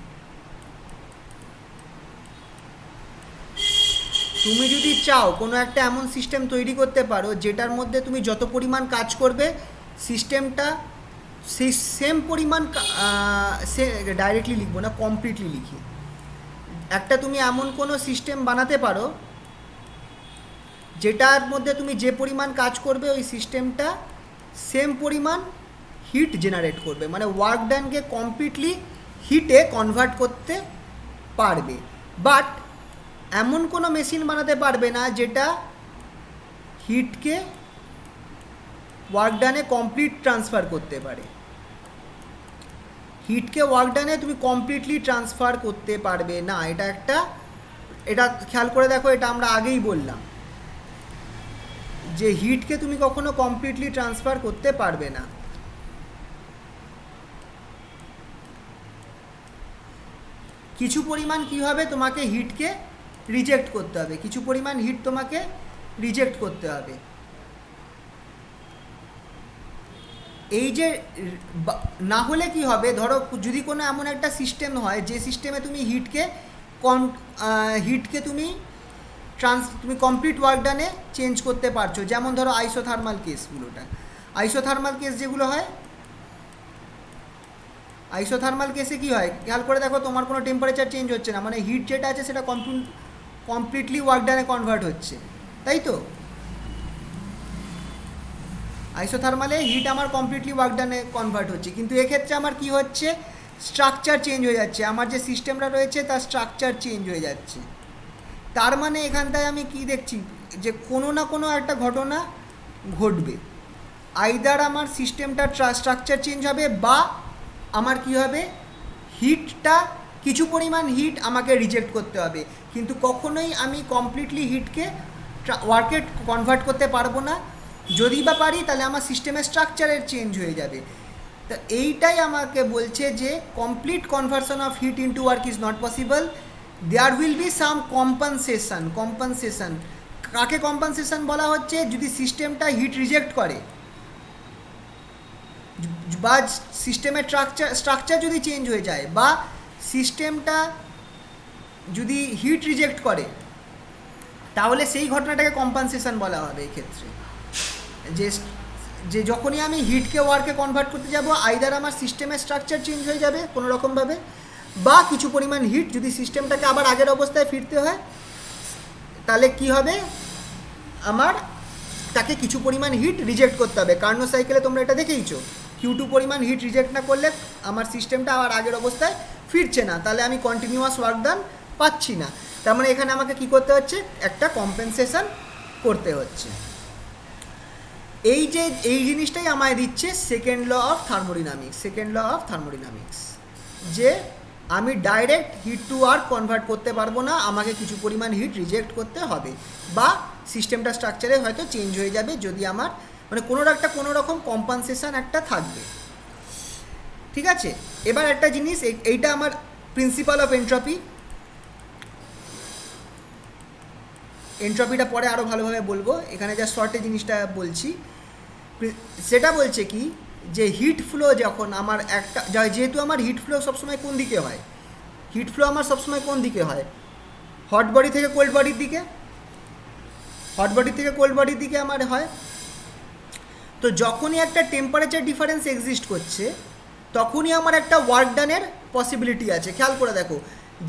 তুমি যদি চাও কোনো একটা এমন সিস্টেম তৈরি করতে পারো যেটার মধ্যে তুমি যত পরিমাণ কাজ করবে, সিস্টেমটা সেই সেম পরিমাণ, সে ডাইরেক্টলি লিখবো না, কমপ্লিটলি লিখি। একটা তুমি এমন কোনো সিস্টেম বানাতে পারো যেটার মধ্যে তুমি যে পরিমাণ কাজ করবে, ওই সিস্টেমটা সেম পরিমাণ হিট জেনারেট করবে, মানে ওয়ার্ক ডানকে কমপ্লিটলি হিটে কনভার্ট করতে পারবে। বাট এমন কোনো মেশিন বানাতে পারবে না যেটা হিটকে ওয়ার্ক ডানে কমপ্লিট ট্রান্সফার করতে পারে। হিটকে ওয়ার্ক ডানে তুমি কমপ্লিটলি ট্রান্সফার করতে পারবে না। এটা খেয়াল করে দেখো, এটা আমরা আগেই বললাম যে হিটকে তুমি কখনো কমপ্লিটলি ট্রান্সফার করতে পারবে না। কিছু পরিমাণ কী হবে? তোমাকে হিটকে রিজেক্ট করতে হবে, কিছু পরিমাণ হিট তোমাকে রিজেক্ট করতে হবে। এই যে না হলে কি হবে? ধরো যদি কোনো এমন একটা সিস্টেম হয় যে সিস্টেমে তুমি হিটকে তুমি তুমি কমপ্লিট ওয়ার্ক ডানে চেঞ্জ করতে পারছো। যেমন ধরো আইসোথার্মাল কেসগুলোটা, আইসোথার্মাল কেস যেগুলো হয়, আইসোথার্মাল কেসে কী হয় খেয়াল করে দেখো, তোমার কোনো টেম্পারেচার চেঞ্জ হচ্ছে না, মানে হিট যেটা আছে সেটা কমপ্লিটলি ওয়ার্ক ডানে কনভার্ট হচ্ছে, তাই তো? আইসোথার্মালে হিট আমার কমপ্লিটলি ওয়ার্ক ডানে কনভার্ট হচ্ছে, কিন্তু এক্ষেত্রে আমার কি হচ্ছে, স্ট্রাকচার চেঞ্জ হয়ে যাচ্ছে, আমার যে সিস্টেমটা রয়েছে তার স্ট্রাকচার চেঞ্জ হয়ে যাচ্ছে। তার মানে এখানটায় আমি কি দেখছি, যে কোনো না কোনো একটা ঘটনা ঘটবে, আইদার আমার সিস্টেমটা স্ট্রাকচার চেঞ্জ হবে, বা আমার কি হবে, হিটটা কিছু পরিমাণ হিট আমাকে রিজেক্ট করতে হবে, কিন্তু কখনোই আমি কমপ্লিটলি হিটকে ওয়ার্কে কনভার্ট করতে পারবো না। যদি বা পারি তাহলে আমার সিস্টেমের স্ট্রাকচারের চেঞ্জ হয়ে যাবে। তো এইটাই আমাকে বলছে যে complete conversion of heat into work is not possible, there will be some compensation. কাকে কম্পেনসেশন বলা হচ্ছে, যদি সিস্টেমটা হিট রিজেক্ট করে বা সিস্টেমের স্ট্রাকচার যদি চেঞ্জ হয়ে যায়, বা সিস্টেমটা যদি হিট রিজেক্ট করে, তাহলে সেই ঘটনাটাকে কম্পেনসেশন বলা হবে এক্ষেত্রে। যে যখনই আমি হিটকে ওয়ার্কে কনভার্ট করতে যাব, আইদার আমার সিস্টেমের স্ট্রাকচার চেঞ্জ হয়ে যাবে কোনো রকমভাবে, বা কিছু পরিমাণ হিট যদি সিস্টেমটাকে আবার আগের অবস্থায় ফিরতে হয়, তাহলে কি হবে, আমার তাকে কিছু পরিমাণ হিট রিজেক্ট করতে হবে। কার্নো সাইকেলে তোমরা এটা দেখেইছো, Q2 পরিমাণ হিট রিজেক্ট না করলে আমার সিস্টেমটা আবার আগের অবস্থায় ফিরছে না, তাহলে আমি কন্টিনিউয়াস ওয়ার্ক ডান পাচ্ছি না। তার মানে এখানে আমাকে কি করতে হচ্ছে, একটা কম্পেনসেশন করতে হচ্ছে। এই জিনিসটাই আমায় দিচ্ছে সেকেন্ড ল অফ থার্মোডিনামিক্স, যে আমি direct heat to work convert করতে পারবো না, আমাকে কিছু পরিমাণ হিট রিজেক্ট করতে হবে, বা সিস্টেমটা স্ট্রাকচারে হয়তো চেঞ্জ হয়ে যাবে, যদি আমার মানে কোনো রকম কম্পেনসেশন একটা থাকবে। ঠিক আছে, এবার একটা জিনিস, এইটা আমার প্রিন্সিপাল অফ এন্ট্রপিটা পরে আরও ভালোভাবে বলবো, এখানে যা শর্টে জিনিসটা বলছি, সেটা বলছে কি, যে হিট ফ্লো যখন আমার একটা, যেহেতু আমার হিট ফ্লো সবসময় কোন দিকে হয়, হট বডি থেকে কোল্ড বডির দিকে, আমার হয়। তো যখনই একটা টেম্পারেচার ডিফারেন্স এক্সিস্ট করছে, তখনই আমার একটা ওয়ার্ক ডানের পসিবিলিটি আছে। খেয়াল করে দেখো,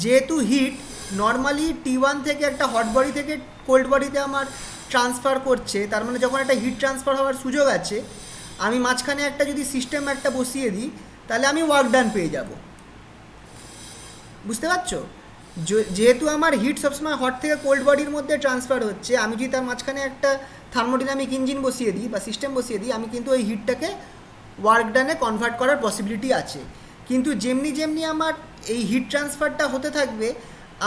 যেহেতু হিট নর্মালি T1 থেকে একটা হট বডি থেকে কোল্ড বডিতে আমার ট্রান্সফার করছে, তার মানে যখন একটা হিট ট্রান্সফার হওয়ার সুযোগ আছে, আমি মাঝখানে একটা যদি সিস্টেম একটা বসিয়ে দিই, তাহলে আমি ওয়ার্ক ডান পেয়ে যাব। বুঝতে পারছো? যেহেতু আমার হিট সবসময় হট থেকে কোল্ড বডির মধ্যে ট্রান্সফার হচ্ছে, আমি যদি তার মাঝখানে একটা থার্মোডিনামিক ইঞ্জিন বসিয়ে দিই বা সিস্টেম বসিয়ে দিই, আমি কিন্তু ওই হিটটাকে ওয়ার্ক ডানে কনভার্ট করার পসিবিলিটি আছে। কিন্তু যেমনি আমার এই হিট ট্রান্সফারটা হতে থাকবে,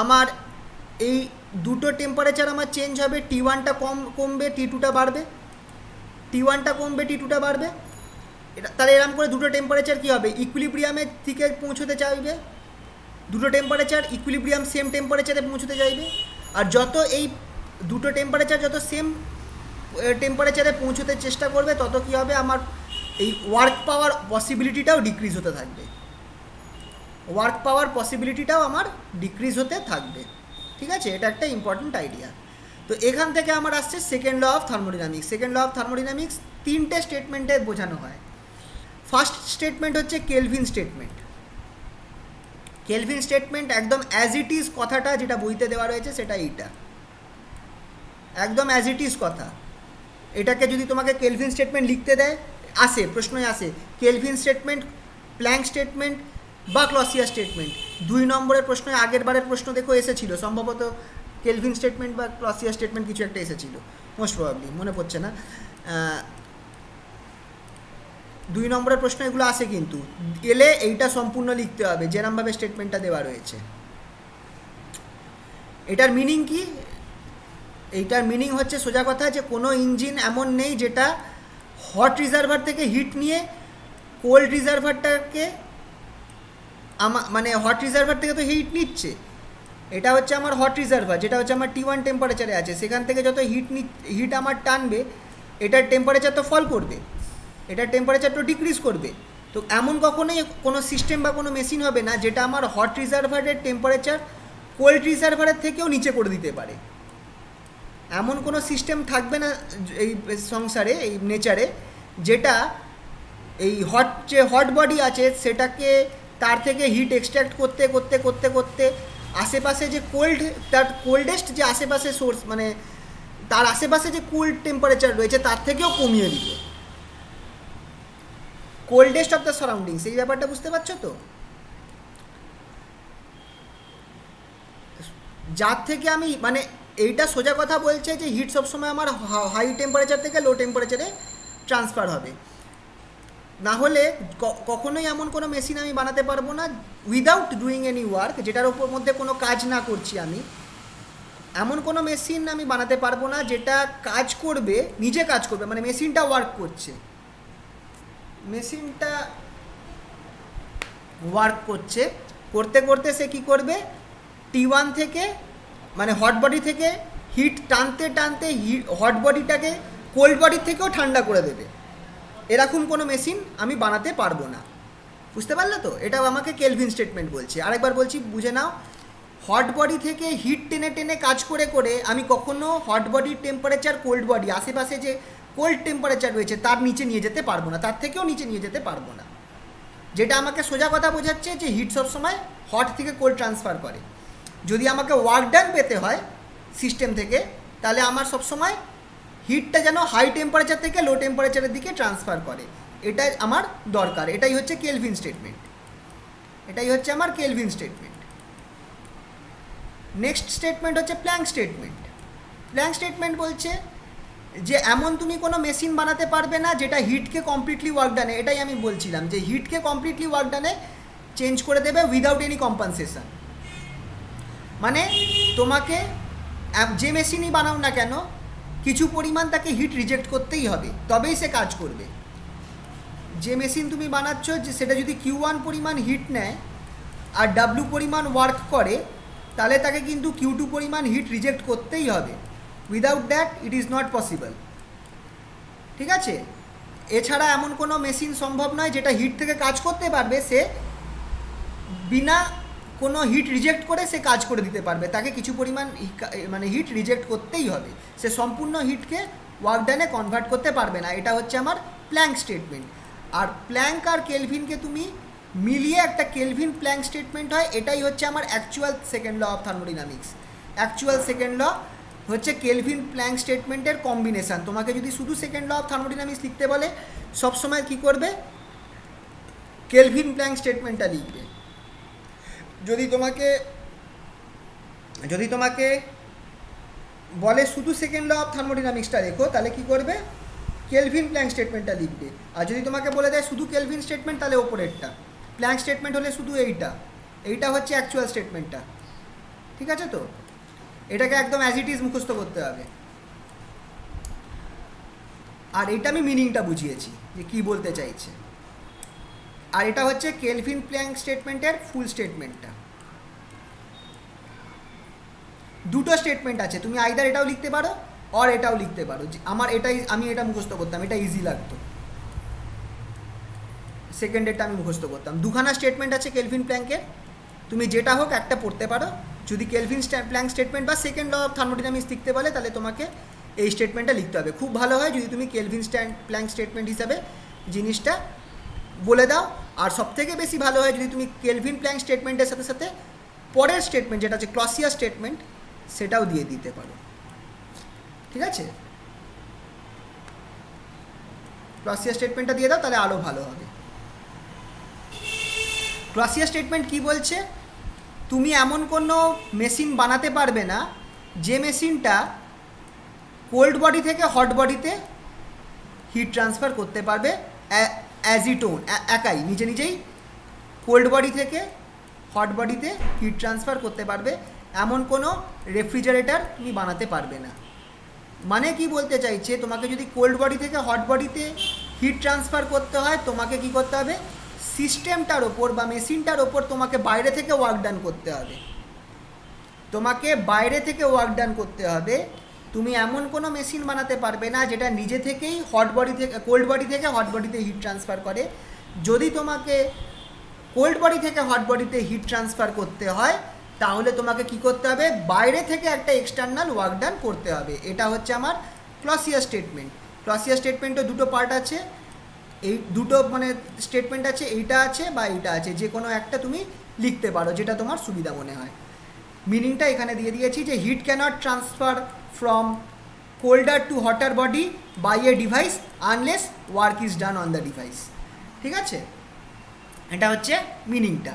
আমার এই দুটো টেম্পারেচার আমার চেঞ্জ হবে, T1টা কমবে, T2টা বাড়বে, এটা তাহলে এরকম করে দুটো টেম্পারেচার কী হবে, ইকুইলিব্রিয়ামের দিকে পৌঁছতে চাইবে, দুটো টেম্পারেচার ইকুইলিব্রিয়াম সেম টেম্পারেচারে পৌঁছতে চাইবে। আর যত এই দুটো টেম্পারেচার যত সেম টেম্পারেচারে পৌঁছতে চেষ্টা করবে, তত কী হবে, আমার এই ওয়ার্ক পাওয়ার পসিবিলিটিটাও ডিক্রিজ হতে থাকবে। ঠিক আছে, এটা একটা ইম্পর্ট্যান্ট আইডিয়া। তো এখান থেকে আমার আসছে সেকেন্ড ল অফ থার্মোডিনামিক্স। তিনটে স্টেটমেন্টে বোঝানো হয়। ফার্স্ট স্টেটমেন্ট হচ্ছে কেলভিন স্টেটমেন্ট, একদম অ্যাজ ইট ইজ কথাটা যেটা বইতে দেওয়া রয়েছে সেটা এইটা, একদম অ্যাজ ইট ইজ কথা। এটাকে যদি তোমাকে কেলভিন স্টেটমেন্ট লিখতে দেয়, প্রশ্নই আসে কেলভিন স্টেটমেন্ট, প্ল্যাঙ্ক স্টেটমেন্ট বা ক্লসিয়াস স্টেটমেন্ট। 2 নম্বরের প্রশ্ন, আগের বারের প্রশ্ন দেখো এসেছিল, সম্ভবত কেলভিন স্টেটমেন্ট বা ক্লসিয়াস স্টেটমেন্ট কিছু একটা এসেছিল, মোস্ট প্রবাবলি, মনে পড়ছে না। 2 নম্বরের প্রশ্ন এগুলো আসে, কিন্তু এলে এইটা সম্পূর্ণ লিখতে হবে যেরমভাবে স্টেটমেন্টটা দেওয়া রয়েছে। এটার মিনিং কি? এইটার মিনিং হচ্ছে সোজা কথা, যে কোনো ইঞ্জিন এমন নেই যেটা হট রিজার্ভার থেকে হিট নিয়ে কোল্ড রিজার্ভারটাকে মানে হট রিজার্ভার থেকে তো হিট নিচ্ছে, এটা হচ্ছে আমার হট রিজার্ভার, যেটা হচ্ছে আমার T1 টেম্পারেচারে আছে, সেখান থেকে যত হিট আমার টানবে, এটার টেম্পারেচার তো ফল করবে, এটার টেম্পারেচার তো ডিক্রিজ করবে। তো এমন কখনোই কোনো সিস্টেম বা কোনো মেশিন হবে না যেটা আমার হট রিজার্ভারের টেম্পারেচার কোল্ড রিজার্ভারের থেকেও নিচে করে দিতে পারে। এমন কোনো সিস্টেম থাকবে না এই সংসারে, এই নেচারে, যেটা এই হট বডি আছে সেটাকে তার থেকে হিট এক্সট্র্যাক্ট করতে করতে করতে করতে আশেপাশে যে তার কোল্ডেস্ট যে আশেপাশে সোর্স, মানে তার আশেপাশে যে কুল টেম্পারেচার রয়েছে তার থেকেও কমিয়ে দিবে। কোল্ডেস্ট অফ দ্য সারাউন্ডিংস, এই ব্যাপারটা বুঝতে পারছো তো? যার থেকে আমি, মানে এইটা সোজা কথা বলছে যে হিট সবসময় আমার হাই টেম্পারেচার থেকে লো টেম্পারেচারে ট্রান্সফার হবে। না হলে কখনোই এমন কোনো মেশিন আমি বানাতে পারবো না উইদাউট ডুইং এনি ওয়ার্ক, যেটার উপর মধ্যে কোনো কাজ না করছি আমি। এমন কোনো মেশিন আমি বানাতে পারবো না যেটা কাজ করবে, নিজে কাজ করবে, মানে মেশিনটা ওয়ার্ক করছে, মেশিনটা ওয়ার্ক করছে, করতে করতে সে কী করবে, T1 থেকে মানে হট বডি থেকে হিট টানতে টানতে হট বডিটাকে কোল্ড বডির থেকেও ঠান্ডা করে দেবে। এরকম কোনো মেশিন আমি বানাতে পারবো না। বুঝতে পারলে তো? এটাও আমাকে কেলভিন স্টেটমেন্ট বলছে। আরেকবার বলছি, বুঝে নাও। হট বডি থেকে হিট টেনে টেনে কাজ করে করে আমি কখনো হট বডির টেম্পারেচার কোল্ড বডি আশেপাশে যে কোল্ড টেম্পারেচার রয়েছে তার নিচে নিয়ে যেতে পারবো না, তার থেকেও নিচে নিয়ে যেতে পারবো না। যেটা আমাকে সোজা কথা বোঝাচ্ছে যে হিট সবসময় হট থেকে কোল্ড ট্রান্সফার করে। যদি আমাকে ওয়ার্ক ডান পেতে হয় সিস্টেম থেকে, তাহলে আমার সবসময় হিটটা যেন হাই টেম্পারেচার থেকে লো টেম্পারেচারের দিকে ট্রান্সফার করে, এটাই আমার দরকার। এটাই হচ্ছে কেলভিন স্টেটমেন্ট, এটাই হচ্ছে আমার কেলভিন স্টেটমেন্ট। নেক্সট স্টেটমেন্ট হচ্ছে প্ল্যাঙ্ক স্টেটমেন্ট। প্ল্যাঙ্ক স্টেটমেন্ট বলছে যে এমন তুমি কোনো মেশিন বানাতে পারবে না যেটা হিটকে কমপ্লিটলি ওয়ার্ক ডানে, এটাই আমি বলছিলাম যে হিটকে কমপ্লিটলি ওয়ার্ক ডানে চেঞ্জ করে দেবে উইদাউট এনি কম্পেনসেশন। মানে তোমাকে যে মেশিনই বানাও না কেন কিছু পরিমাণ তাকে হিট রিজেক্ট করতেই হবে, তবেই সে কাজ করবে। যে মেশিন তুমি বানাচ্ছ যে সেটা যদি Q1 পরিমাণ হিট নেয় আর W পরিমাণ ওয়ার্ক করে, তাহলে তাকে কিন্তু Q2 পরিমাণ হিট রিজেক্ট করতেই হবে। Without that it is not possible. ঠিক আছে? এছাড়া এমন কোনো মেশিন সম্ভব নয় যেটা হিট থেকে কাজ করতে পারবে, সে বিনা কোনো হিট রিজেক্ট করে সে কাজ করে দিতে পারবে। তাকে কিছু পরিমাণ মানে হিট রিজেক্ট করতেই হবে, সে সম্পূর্ণ হিটকে ওয়ার্ক ডানে কনভার্ট করতে পারবে না। এটা হচ্ছে আমার প্ল্যাঙ্ক স্টেটমেন্ট। আর প্ল্যাঙ্ক আর কেলভিনকে তুমি মিলিয়ে একটা কেলভিন প্ল্যাঙ্ক স্টেটমেন্ট হয়। এটাই হচ্ছে আমার actual second law of thermodynamics. Actual second law হচ্ছে কেলভিন প্ল্যাঙ্ক স্টেটমেন্টের কম্বিনেশান। তোমাকে যদি শুধু সেকেন্ড ল অফ থার্মোডাইনামিক্স লিখতে বলে, সবসময় কী করবে, কেলভিন প্ল্যাঙ্ক স্টেটমেন্টটা লিখবে। যদি তোমাকে বলে শুধু সেকেন্ড ল অফ থার্মোডাইনামিক্সটা লেখো, তাহলে কি করবে, কেলভিন প্ল্যাঙ্ক স্টেটমেন্টটা লিখবে। আর যদি তোমাকে বলে দেয় শুধু কেলভিন স্টেটমেন্ট, তাহলে ওপরেরটা। প্ল্যাঙ্ক স্টেটমেন্ট হলে শুধু এইটা হচ্ছে অ্যাকচুয়াল স্টেটমেন্টটা। ঠিক আছে তো? এটাকে একদম অ্যাজ ইট ইজ মুখস্থ করতে হবে। আর এইটা আমি মিনিংটা বুঝিয়েছি যে কী বলতে চাইছে। আর এটা হচ্ছে কেলভিন প্ল্যাঙ্ক স্টেটমেন্টের ফুল স্টেটমেন্টটা। দুটো স্টেটমেন্ট আছে, তুমি আইদার এটাও লিখতে পারো আর এটাও লিখতে পারো। আমি এটা মুখস্থ করতাম, এটা ইজি লাগতো, সেকেন্ডেরটা আমি মুখস্থ করতাম। দুখানা স্টেটমেন্ট আছে কেলভিন প্ল্যাঙ্কের, তুমি যেটা হোক একটা পড়তে পারো। যদি কেলভিন প্ল্যাঙ্ক স্টেটমেন্ট বা সেকেন্ড ল অফ থার্মোডাইনামিক্স লিখতে বলে, তাহলে তোমাকে এই স্টেটমেন্টটা লিখতে হবে। খুব ভালো হয় যদি তুমি কেলভিন প্ল্যাঙ্ক স্টেটমেন্ট হিসাবে জিনিসটা বলে দাও। আর সবথেকে বেশি ভালো হয় যদি তুমি কেলভিন প্ল্যাঙ্ক স্টেটমেন্টের সাথে সাথে পরের স্টেটমেন্ট যেটা হচ্ছে ক্লসিয়াস স্টেটমেন্ট, সেটাও দিয়ে দিতে পারো। ঠিক আছে? ক্লসিয়াস স্টেটমেন্টটা দিয়ে দাও, তাহলে আরও ভালো হবে। ক্লসিয়াস স্টেটমেন্ট কি বলছে, তুমি এমন কোনো মেশিন বানাতে পারবে না যে মেশিনটা কোল্ড বডি থেকে হট বডিতে হিট ট্রান্সফার করতে পারবে অ্যাজ ইট ওন, একাই নিজেই কোল্ড বডি থেকে হট বডিতে হিট ট্রান্সফার করতে পারবে। এমন কোনো রেফ্রিজারেটর তুমি বানাতে পারবে না। মানে কি বলতে চাইছে, তোমাকে যদি কোল্ড বডি থেকে হট বডিতে হিট ট্রান্সফার করতে হয়, তোমাকে কি করতে হবে, সিস্টেমটার ওপর বা মেশিনটার ওপর তোমাকে বাইরে থেকে ওয়ার্ক ডান করতে হবে। তুমি এমন কোনো মেশিন বানাতে পারবে না যেটা নিজে থেকেই কোল্ড বডি থেকে হট বডিতে হিট ট্রান্সফার করে। যদি তোমাকে কোল্ড বডি থেকে হট বডিতে হিট ট্রান্সফার করতে হয়, তাহলে তোমাকে কি করতে হবে, বাইরে থেকে একটা এক্সটার্নাল ওয়ার্ক ডান করতে হবে। এটা হচ্ছে আমার ক্লসিয়াস স্টেটমেন্ট। ক্লসিয়াস স্টেটমেন্টও দুটো পার্ট আছে, এই দুটো মানে স্টেটমেন্ট আছে, এইটা আছে বা এইটা আছে, যে কোনো একটা তুমি লিখতে পারো যেটা তোমার সুবিধা মনে হয়। মিনিংটা এখানে দিয়ে দিয়েছি যে heat cannot transfer from colder to hotter body by a device unless work is done on the device. ঠিক আছে, এটা হচ্ছে মিনিংটা।